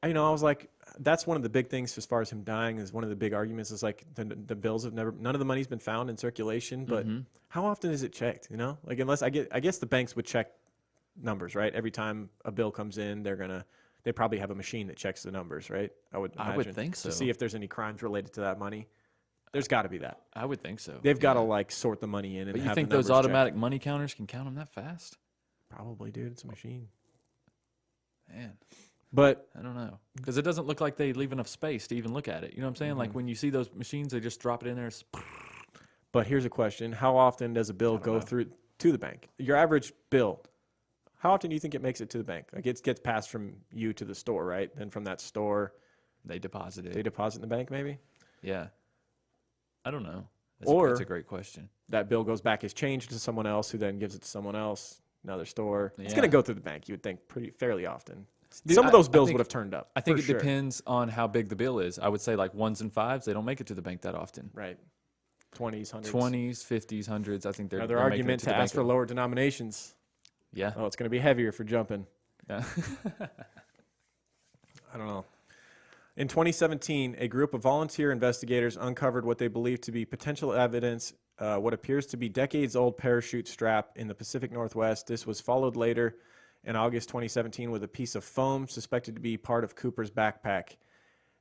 I was like, that's one of the big things as far as him dying is one of the big arguments is like the bills have none of the money's been found in circulation, but how often is it checked? Like unless I guess the banks would check numbers, right? Every time a bill comes in, they probably have a machine that checks the numbers, right? I would think so. To see if there's any crimes related to that money. There's got to be that. I would think so. They've got to like sort the money in and But you have think the those numbers automatic money counters can count them that fast? checked. Probably, dude. It's a machine. Man. But I don't know. Because it doesn't look like they leave enough space to even look at it. You know what I'm saying? Like when you see those machines, they just drop it in there. But here's a question. How often does a bill go through to the bank? Your average bill, how often do you think it makes it to the bank? Like it gets passed from you to the store, right? Then from that store, They deposit it. they deposit in the bank maybe? Yeah. I don't know. Or- That's a great question. That bill goes back as change to someone else who then gives it to someone else, another store. It's Yeah. going to go through the bank, you would think, fairly often. Dude, Some of those I bills think- would have turned up. I think for it sure. depends on how big the bill is. I would say like 1s and 5s, they don't make it to the bank that often. Right. 20s, 100s. 20s, 50s, 100s, I think they're Another they're making argument it to the ask bank. for lower denominations. Yeah. Oh, it's going to be heavier for jumping. Yeah. I don't know. In 2017, a group of volunteer investigators uncovered what they believe to be potential evidence, what appears to be decades-old parachute strap in the Pacific Northwest. This was followed later in August 2017 with a piece of foam suspected to be part of Cooper's backpack.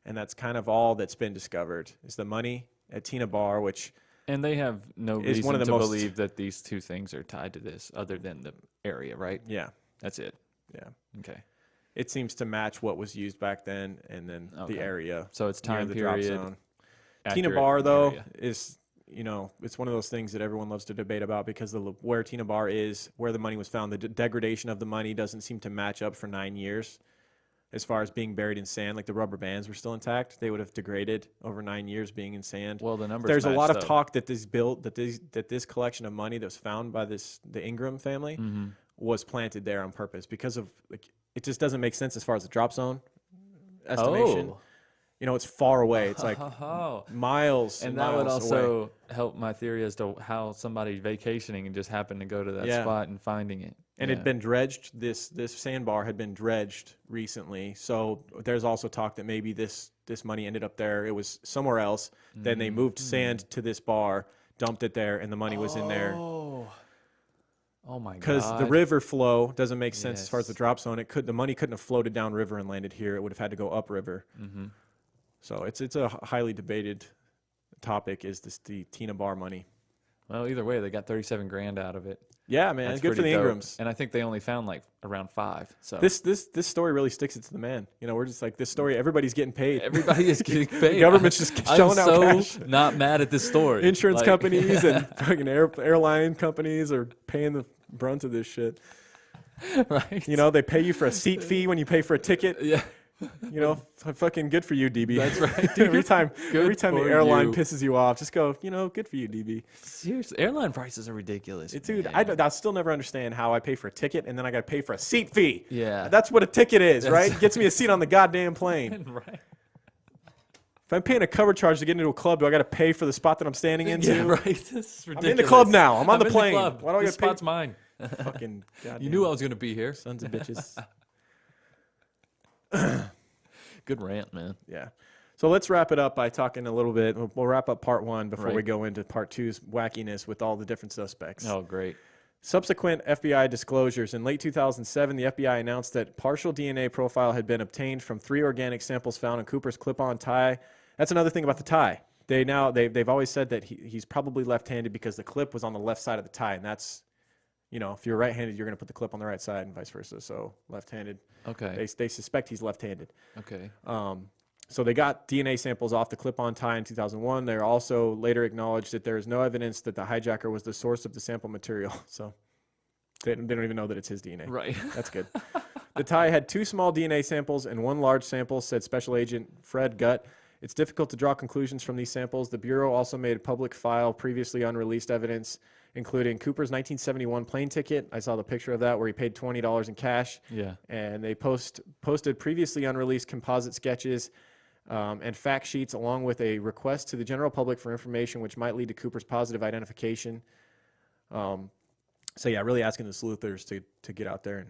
And that's kind of all that's been discovered is the money at Tina Bar, which And they have no Is reason one of the to most- believe that these two things are tied to this other than the area, right? yeah, That's it. yeah. Okay. It seems to match what was used back then and then Okay. the area. So it's near time the drop period. zone. Tina accurate Bar, though, area. is, it's one of those things that everyone loves to debate about because where Tina Bar is, where the money was found, the degradation of the money doesn't seem to match up for 9 years as far as being buried in sand. Like the rubber bands were still intact. They would have degraded over 9 years being in sand. Well, the numbers There's a lot match, of though. talk that this collection of money that was found by the Ingram family Mm-hmm. was planted there on purpose because of it just doesn't make sense as far as the drop zone estimation. Oh. It's far away. It's like Oh. miles And that would miles away. also help my theory as to how somebody vacationing and just happened to go to that Yeah. spot and finding it. and it'd been dredged. This sandbar had been dredged recently, so there's also talk that maybe this money ended up there. It was somewhere else. Then they moved sand to this bar, dumped it there, and the money was in there. Oh my god! Because the river flow doesn't make sense as far as the Yes. drop zone. The money couldn't have floated down river and landed here. It would have had to go upriver. Mm-hmm. So it's a highly debated topic. Is the Tina Bar money? Well, either way, they got 37 grand out of it. Yeah, man, That's good for the pretty dope. Ingrams. And I think they only found like around 5. So This story really sticks it to the man. You know, we're just like this story. Everybody's getting paid. everybody is getting paid. The government's just shelling out I'm cash. so not mad at this story. Insurance Like- companies and fucking airline companies are paying the brunt of this shit. right? You know, they pay you for a seat fee when you pay for a ticket. Yeah. You know, fucking good for you, DB. That's right, dude. every time the for airline you. pisses you off, just go, you know, good for you, DB. Seriously, airline prices are ridiculous. Dude, man. I still never understand how I pay for a ticket and then I got to pay for a seat fee. Yeah. That's what a ticket is, right? That's- It gets me a seat on the goddamn plane. right. If I'm paying a cover charge to get into a club, do I got to pay for the spot that I'm standing into? Yeah, right. This is ridiculous. I'm in the club now. I'm on the in plane. club. Why do I This get paid? spot's mine. Fucking goddamn You knew I was going to be here. sons of bitches. Good rant, man. Yeah. So let's wrap it up by talking a little bit. We'll wrap up part 1 before we Right. go into part 2's wackiness with all the different suspects. Oh, great. Subsequent FBI disclosures. In late 2007, the FBI announced that partial DNA profile had been obtained from 3 organic samples found in Cooper's clip-on tie. That's another thing about the tie. They've always said that he's probably left-handed because the clip was on the left side of the tie, and that's, you know, if you're right-handed, you're going to put the clip on the right side and vice versa. So left-handed. Okay. They suspect he's left-handed. Okay. So they got DNA samples off the clip-on tie in 2001. They also later acknowledged that there is no evidence that the hijacker was the source of the sample material. So they don't even know that it's his DNA. Right. That's good. The tie had 2 small DNA samples and 1 large sample, said Special Agent Fred Gutt. It's difficult to draw conclusions from these samples. The Bureau also made a public file previously unreleased evidence, including Cooper's 1971 plane ticket. I saw the picture of that where he paid $20 in cash. Yeah. And they posted previously unreleased composite sketches and fact sheets, along with a request to the general public for information which might lead to Cooper's positive identification. So yeah, really asking the sleuthers to get out there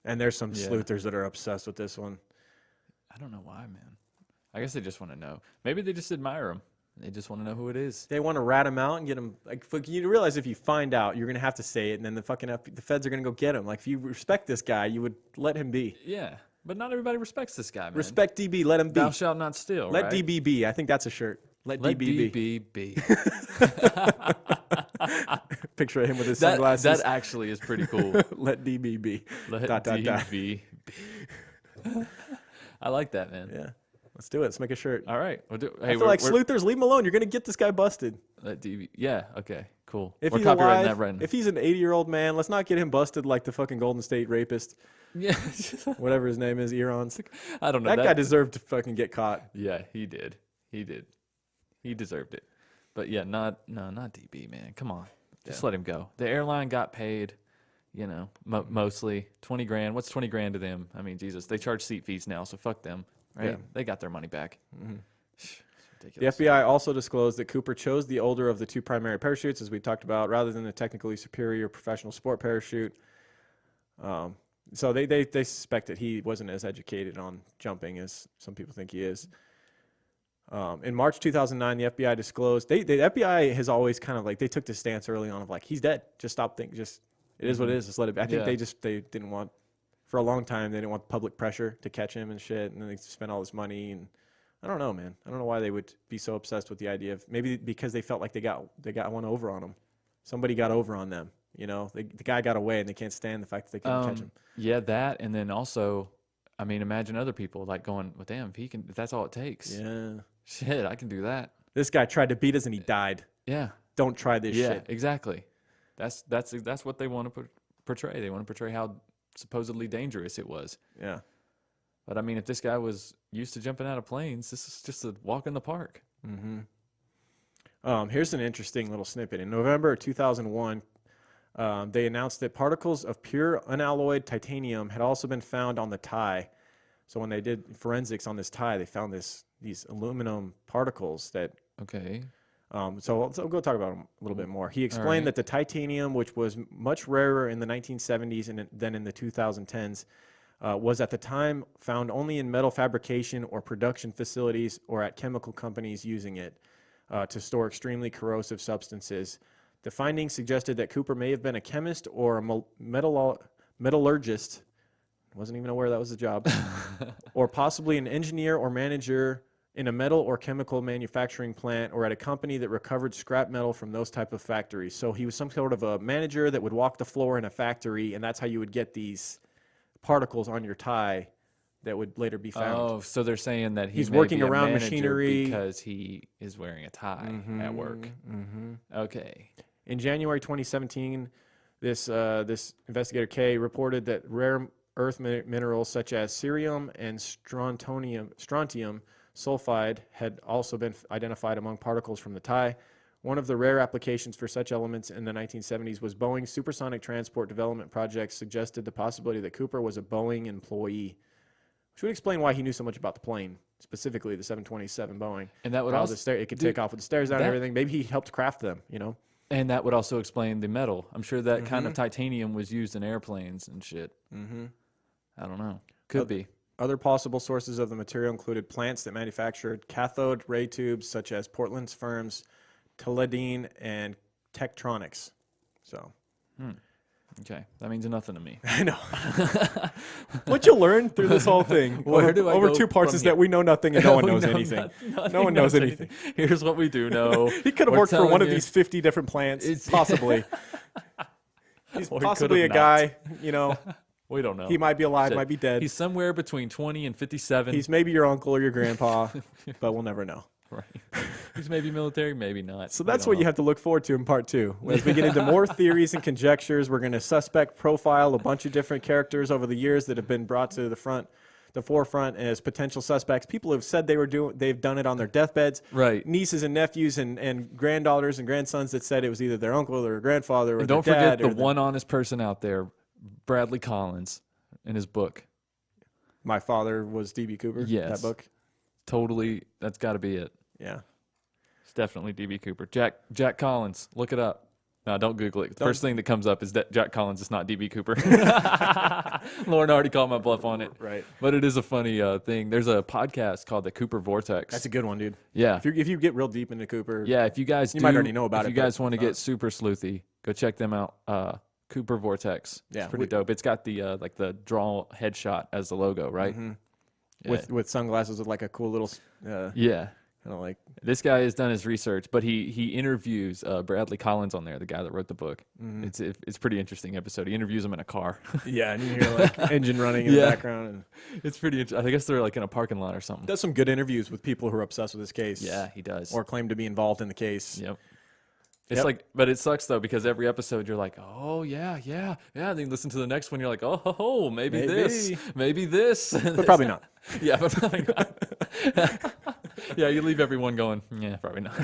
and there's some sleuthers that are obsessed with this one. I don't know why, man. I guess they just want to know. Maybe they just admire him. They just want to know who it is. They want to rat him out and get him. Like, you realize if you find out, you're gonna have to say it, and then the feds are gonna go get him. Like, if you respect this guy, you would let him be. Yeah. But not everybody respects this guy, man. Respect DB. Let him be. Thou shalt not steal. Let right? DB be. I think that's a shirt. Let DB be. Picture of him with his sunglasses. That actually is pretty cool. Let DB be. Let DB be. I like that, man. Yeah. Let's do it. Let's make a shirt. All right. We'll do, I feel like sleuthers, leave him alone. You're gonna get this guy busted. Let DB. Yeah. Okay. Cool. If We're he's copywriting alive, that right now. if he's an 80-year-old man, let's not get him busted like the fucking Golden State rapist, Yeah. whatever his name is, Iran's. I don't know. That guy deserved to fucking get caught. Yeah, he did. He did. He deserved it. But yeah, not DB, man. Come on. Just let him go. The airline got paid, you know, mostly 20 grand. What's 20 grand to them? I mean, Jesus, they charge seat fees now, so fuck them, right? Yeah. They got their money back. The Ridiculous. FBI also disclosed that Cooper chose the older of the 2 primary parachutes, as we talked about, rather than the technically superior professional sport parachute. So they suspect that he wasn't as educated on jumping as some people think he is. In March 2009, the FBI disclosed, the FBI has always kind of like, they took this stance early on of like, he's dead. Just stop thinking. Just, it is what it is. Just let it be. I think they didn't want, for a long time, they didn't want public pressure to catch him and shit. And then they spent all this money. And I don't know, man. I don't know why they would be so obsessed with the idea of, maybe because they felt like they got one over on him. Somebody got over on them. You know, the guy got away and they can't stand the fact that they couldn't catch him. Yeah, that. And then also, I mean, imagine other people like going, well, damn, if that's all it takes. Yeah. Shit, I can do that. This guy tried to beat us and he died. Yeah. Don't try this Yeah, shit. exactly. That's what they want to portray. They want to portray how supposedly dangerous it was. Yeah. But I mean, if this guy was used to jumping out of planes, this is just a walk in the park. Here's an interesting little snippet. In November 2001, they announced that particles of pure unalloyed titanium had also been found on the tie. So when they did forensics on this tie, they found these aluminum particles that Okay. So go talk about him a little bit more. He explained that the titanium, which was much rarer in the 1970s than in the 2010s, was at the time found only in metal fabrication or production facilities or at chemical companies using it to store extremely corrosive substances. The findings suggested that Cooper may have been a chemist or a metallurgist. Wasn't even aware that was a job. Or possibly an engineer or manager in a metal or chemical manufacturing plant or at a company that recovered scrap metal from those type of factories. So he was some sort of a manager that would walk the floor in a factory, and that's how you would get these particles on your tie that would later be found. Oh, so they're saying that He's may working be a around manager machinery because he is wearing a tie at work. Okay. In January 2017, this investigator K reported that rare earth minerals such as cerium and strontium sulfide had also been identified among particles from the tie. One of the rare applications for such elements in the 1970s was Boeing's supersonic transport development project suggested the possibility that Cooper was a Boeing employee, which would explain why he knew so much about the plane, specifically the 727 Boeing. And that would How also it could take off with the stairs down and everything. Maybe he helped craft them, you know? And that would also explain the metal. I'm sure that kind of titanium was used in airplanes and shit. I don't know. Could be. Other possible sources of the material included plants that manufactured cathode ray tubes, such as Portland's firms Teledine and Tektronix. So, Okay, that means nothing to me. I know. What you learn through this whole thing Where do I over go 2 parts from is here? that we know nothing and no one We knows know anything. nothing. No one knows anything. Here's what we do know. He could have We're worked for one telling of you- these 50 different plants, possibly. He's Or he possibly a could have guy, you know. We don't know. He might be alive, Shit. might be dead. He's somewhere between 20 and 57. He's maybe your uncle or your grandpa, but we'll never know. right. He's maybe military, maybe not. So that's what you have to look forward to in part 2. As we get into more theories and conjectures, we're going to suspect profile a bunch of different characters over the years that have been brought to the forefront as potential suspects. People have said they've done it on their deathbeds. Right. Nieces and nephews and granddaughters and grandsons that said it was either their uncle or their grandfather or And their don't forget dad. the one honest person out there, Bradley Collins, in his book. My father was D.B. Cooper. Yes. That book. Totally, that's got to be it. Yeah. It's definitely D.B. Cooper. Jack Collins. Look it up. No, don't Google it. The first thing that comes up is that Jack Collins is not D.B. Cooper. Lauren already called my bluff on it. Right. But it is a funny thing. There's a podcast called The Cooper Vortex. That's a good one, dude. Yeah. If you get real deep into Cooper. Yeah, if you guys might already know about if it, you guys but, want to get super sleuthy, go check them out. Cooper Vortex. Yeah, It's pretty dope. It's got the like the draw headshot as the logo, right? Yeah. With sunglasses with like a cool little Yeah. kind of like This guy has done his research, but he interviews Bradley Collins on there, the guy that wrote the book. It's a pretty interesting episode. He interviews him in a car. yeah, and you hear like engine running in the background, and It's pretty interesting. I guess they're like in a parking lot or something. does some good interviews with people who are obsessed with this case. Yeah, he does. or claim to be involved in the case. Yep. It's Yep. like, but it sucks though because every episode you're like, oh yeah. Then you listen to the next one, you're like, oh, maybe this. But probably not. Yeah, but probably not. Yeah, you leave everyone going, yeah, probably not.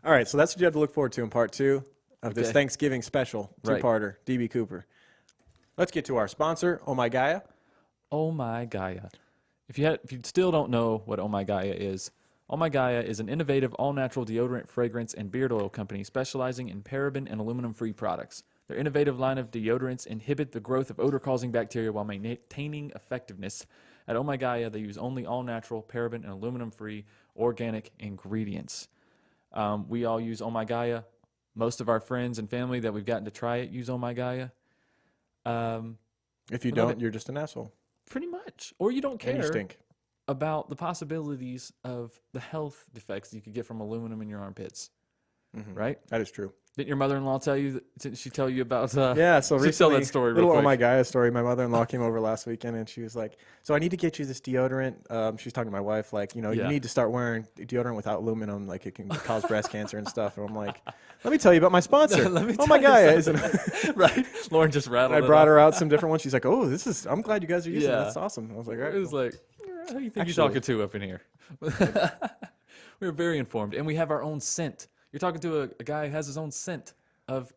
All right, so that's what you have to look forward to in part 2 of this Okay. Thanksgiving special Right. two-parter, D.B. Cooper. Let's get to our sponsor, Oh My Gaia. Oh My Gaia. If you still don't know what Oh My Gaia is, Oh My Gaia is an innovative all-natural deodorant, fragrance, and beard oil company specializing in paraben and aluminum-free products. Their innovative line of deodorants inhibit the growth of odor-causing bacteria while maintaining effectiveness. At Oh My Gaia, they use only all-natural, paraben, and aluminum-free organic ingredients. We all use Oh My Gaia. Most of our friends and family that we've gotten to try it use Oh My Gaia. If you Love don't, you're just an asshole. Pretty much. Or you don't care. And you stink. About the possibilities of the health defects you could get from aluminum in your armpits, right? That is true. Didn't your mother-in-law tell you? Didn't she tell you about? Yeah, so just recently, tell that story real little quick. Oh My Gaia story. My mother-in-law came over last weekend, and she was like, "So I need to get you this deodorant." She's talking to my wife, like, you Yeah. need to start wearing deodorant without aluminum, like it can cause breast cancer and stuff. And I'm like, "Let me tell you about my sponsor, Let me Oh My tell you Gaia." Isn't it? Right? Lauren just rattled. I it brought up. her out some different ones. She's like, "Oh, I'm glad you guys are using it. Yeah. That's awesome." I was like, "All right." It was like, who do you think Actually- you're talking to up in here? We're very informed, and we have our own scent. You're talking to a guy who has his own scent of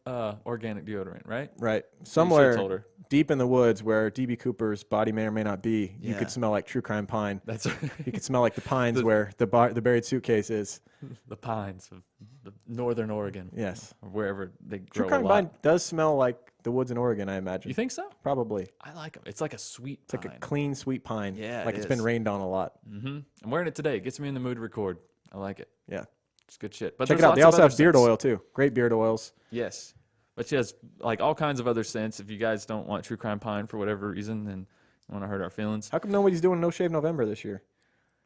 organic deodorant, right? Right. told Somewhere her. deep in the woods where DB Cooper's body may or may not be, you Yeah. could smell like true crime pine. That's You could smell like the pines where the buried suitcase is. the pines of the northern Oregon. Yes. Or wherever they True grow a crime lot. pine does smell like the woods in Oregon, I imagine. You think so? Probably. I like them. It's like a sweet It's pine. like a clean, sweet pine. Yeah, Like it it's been is. rained on a lot. I'm wearing it today. It gets me in the mood to record. I like it. Yeah. It's good shit. But Check it there's out. They lots also of have beard other oil too. Great beard oils. Yes. But she has like all kinds of other scents. If you guys don't want True Crime Pine for whatever reason, then you want to hurt our feelings, How come nobody's doing No Shave November this year?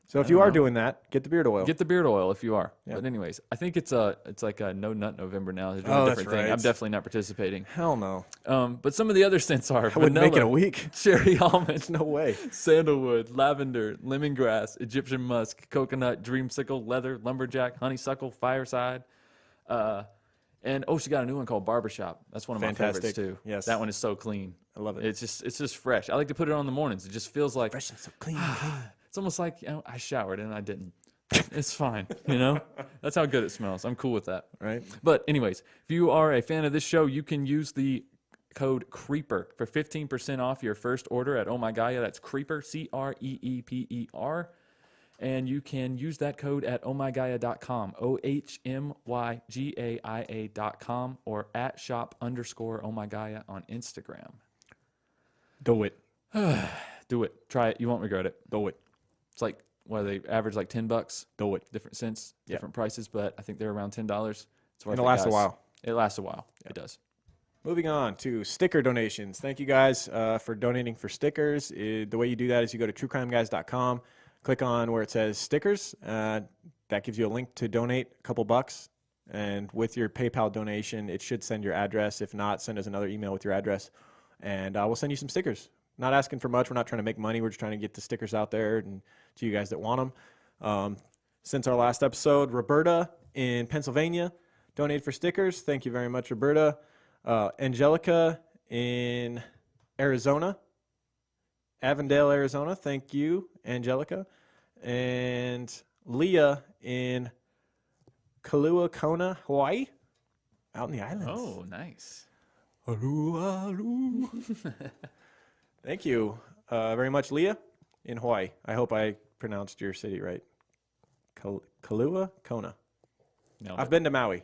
So if you are doing that, get the beard oil. get the beard oil if you are. Yeah. But anyways, I think it's like a No Nut November now. They're doing Oh, a that's different thing. right. I'm definitely not participating. Hell no. But some of the other scents are I wouldn't make it a vanilla, week. cherry almond, No way. sandalwood, lavender, lemongrass, Egyptian musk, coconut, dreamsicle, leather, lumberjack, honeysuckle, fireside. And she got a new one called Barbershop. That's one of my Fantastic. favorites too. Yes. That one is so clean. I love it. It's just fresh. I like to put it on in the mornings. It just feels like Fresh and so clean. it's almost like I showered and I didn't. It's fine, That's how good it smells. I'm cool with that. Right. But anyways, if you are a fan of this show, you can use the code CREEPER for 15% off your first order at Oh My Gaia. That's CREEPER, CREEPER. And you can use that code at ohmygaia.com, OHMYGAIA.com, or at @shop_ohmygaia on Instagram. Do it. Do it. Try it. You won't regret it. Do it. It's like, they average like $10, Do it. different cents, Yeah. different prices, but I think they're around $10. It's worth It'll last a guys. while. It lasts a while. It does. Moving on to sticker donations. Thank you guys for donating for stickers. The way you do that is you go to truecrimeguys.com, click on where it says stickers. That gives you a link to donate a couple bucks. And with your PayPal donation, it should send your address. If not, send us another email with your address. And we'll send you some stickers. Not asking for much. We're not trying to make money. We're just trying to get the stickers out there and to you guys that want them. Since our last episode, Roberta in Pennsylvania donated for stickers. Thank you very much, Roberta. Angelica in Arizona, Avondale, Arizona. Thank you, Angelica. And Leah in Kailua Kona, Hawaii, out in the islands. Oh, nice. Thank you very much, Leah, in Hawaii. I hope I pronounced your city right. Kailua Kona. Nailed I've it. been to Maui,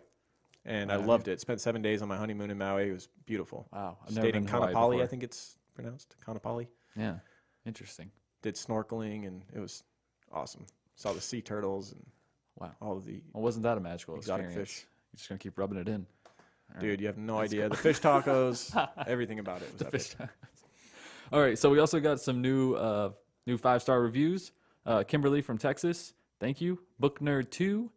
and I Wow. loved it. Spent 7 days on my honeymoon in Maui. It was beautiful. Wow. I've never Stayed been in to Hawaii Kaanapali, before. I think it's pronounced. Kaanapali. Yeah. Interesting. Did snorkeling, and it was awesome. Saw the sea turtles and Wow. all of the... Well, wasn't that a magical Exotic experience? fish. You're just going to keep rubbing it in. Dude, you have no idea. The fish tacos, everything about it was epic. Fish. All right. So we also got some new 5-star reviews. Kimberly from Texas. Thank you. Book Nerd 2.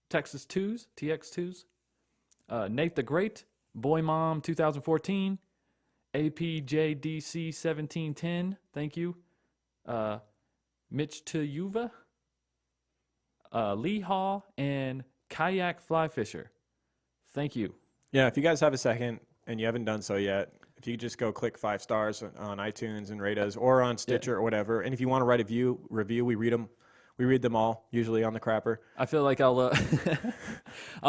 Texas 2s. TX2s. Nate the Great. Boy Mom 2014. APJDC 1710. Thank you. Mitch Tuyuva. Lee Haw and Kayak Fly Fisher. Thank you. Yeah, if you guys have a second and you haven't done so yet, if you could just go click 5 stars on iTunes and rate us, or on Stitcher or whatever. And if you want to write a review, we read them. We read them all, usually on the crapper. I feel like I'm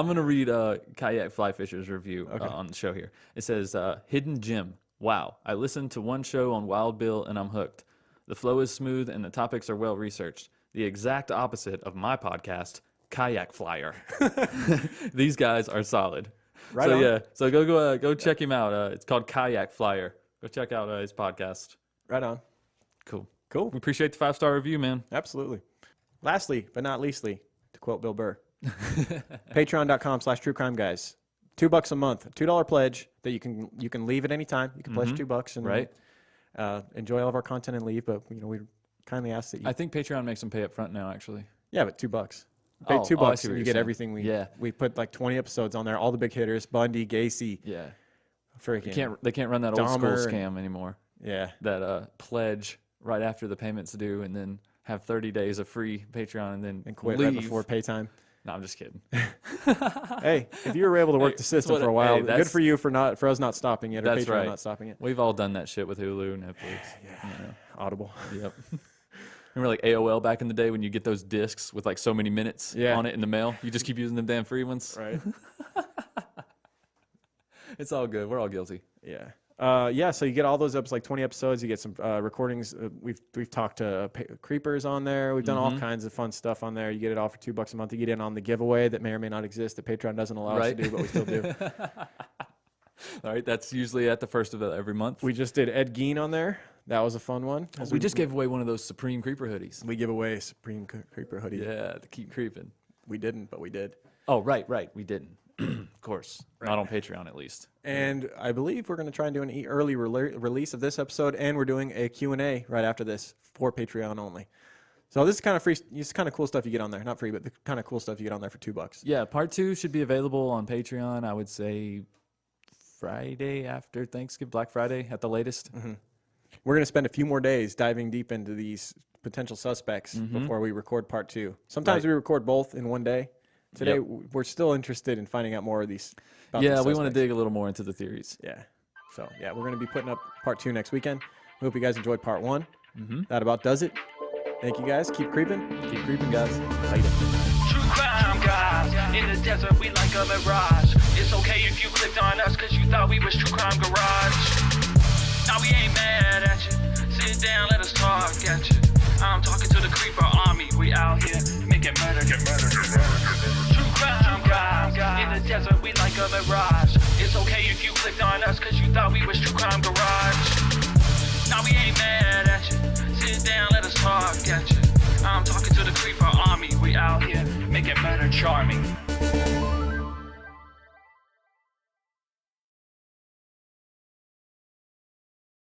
going to read Kayak Fly Fisher's review on the show here. It says, Hidden Gem. Wow. I listened to one show on Wild Bill and I'm hooked. The flow is smooth and the topics are well researched. The exact opposite of my podcast, Kayak Flyer. These guys are solid. Right so on. yeah, so go check him out. It's called Kayak Flyer. Go check out his podcast. Right on. Cool. Cool. We appreciate the 5-star review, man. Absolutely. Lastly, but not leastly, to quote Bill Burr, patreon.com/truecrimeguys. $2 a month, $2 pledge that you can leave at any time. You can pledge $2 and Right. Enjoy all of our content and leave. But we kindly ask that you. I think Patreon makes them pay up front now, actually. Yeah, but $2. Pay Oh, $2 I see what and you you're get saying. everything. Yeah. We put like 20 episodes on there, all the big hitters: Bundy, Gacy, Yeah. freaking. They can't run that old school Dahmer scam anymore. Yeah. That pledge right after the payment's due and then have 30 days of free Patreon and then And quit leave. right before pay time. No, I'm just kidding. Hey, if you were able to work Hey, the system that's for a what- while, hey, good that's- for you for us not stopping it, or That's Patreon right. not stopping it. We've all done that shit with Hulu, Netflix. Yeah. Audible. Yep. Remember like AOL back in the day when you get those discs with like so many minutes Yeah. on it in the mail? You just keep using them damn free ones. Right. It's all good. We're all guilty. Yeah. Yeah, so you get all those like 20 episodes. You get some recordings. We've talked to creepers on there. We've done all kinds of fun stuff on there. You get it all for $2 a month. You get in on the giveaway that may or may not exist that Patreon doesn't allow us to do, but we still do. All right, that's usually at the first of every month. We just did Ed Gein on there. That was a fun one. We just gave away one of those Supreme Creeper hoodies. We give away a Supreme Creeper hoodie. Yeah, to keep creeping. We didn't, but we did. Oh, right. We didn't. Of course. Right. Not on Patreon, at least. And I believe we're going to try and do an early release of this episode, and we're doing a Q&A right after this for Patreon only. So this is kind of free. It's kind of cool stuff you get on there. Not free, but the kind of cool stuff you get on there for $2. Yeah, part 2 should be available on Patreon, I would say Friday after Thanksgiving, Black Friday at the latest. Mm-hmm. We're going to spend a few more days diving deep into these potential suspects before we record part 2. Sometimes we record both in one day. Today, we're still interested in finding out more of these. Yeah, we want to dig a little more into the theories. Yeah. So, yeah, we're going to be putting up part 2 next weekend. We hope you guys enjoyed part 1. That about does it. Thank you, guys. Keep creeping. Keep creeping, guys. Later. True crime guys, in the desert we like a mirage. It's okay if you clicked on us cause you thought we was True Crime Garage. Now we ain't mad at you, sit down, let us talk at you. I'm talking to the creeper army, we out here making murder. True crime guys, in the desert we like a mirage. It's okay if you clicked on us cause you thought we was True Crime Garage. Now we ain't mad at you, sit down, let us talk at you. I'm talking to the creeper army, we out here making murder charming.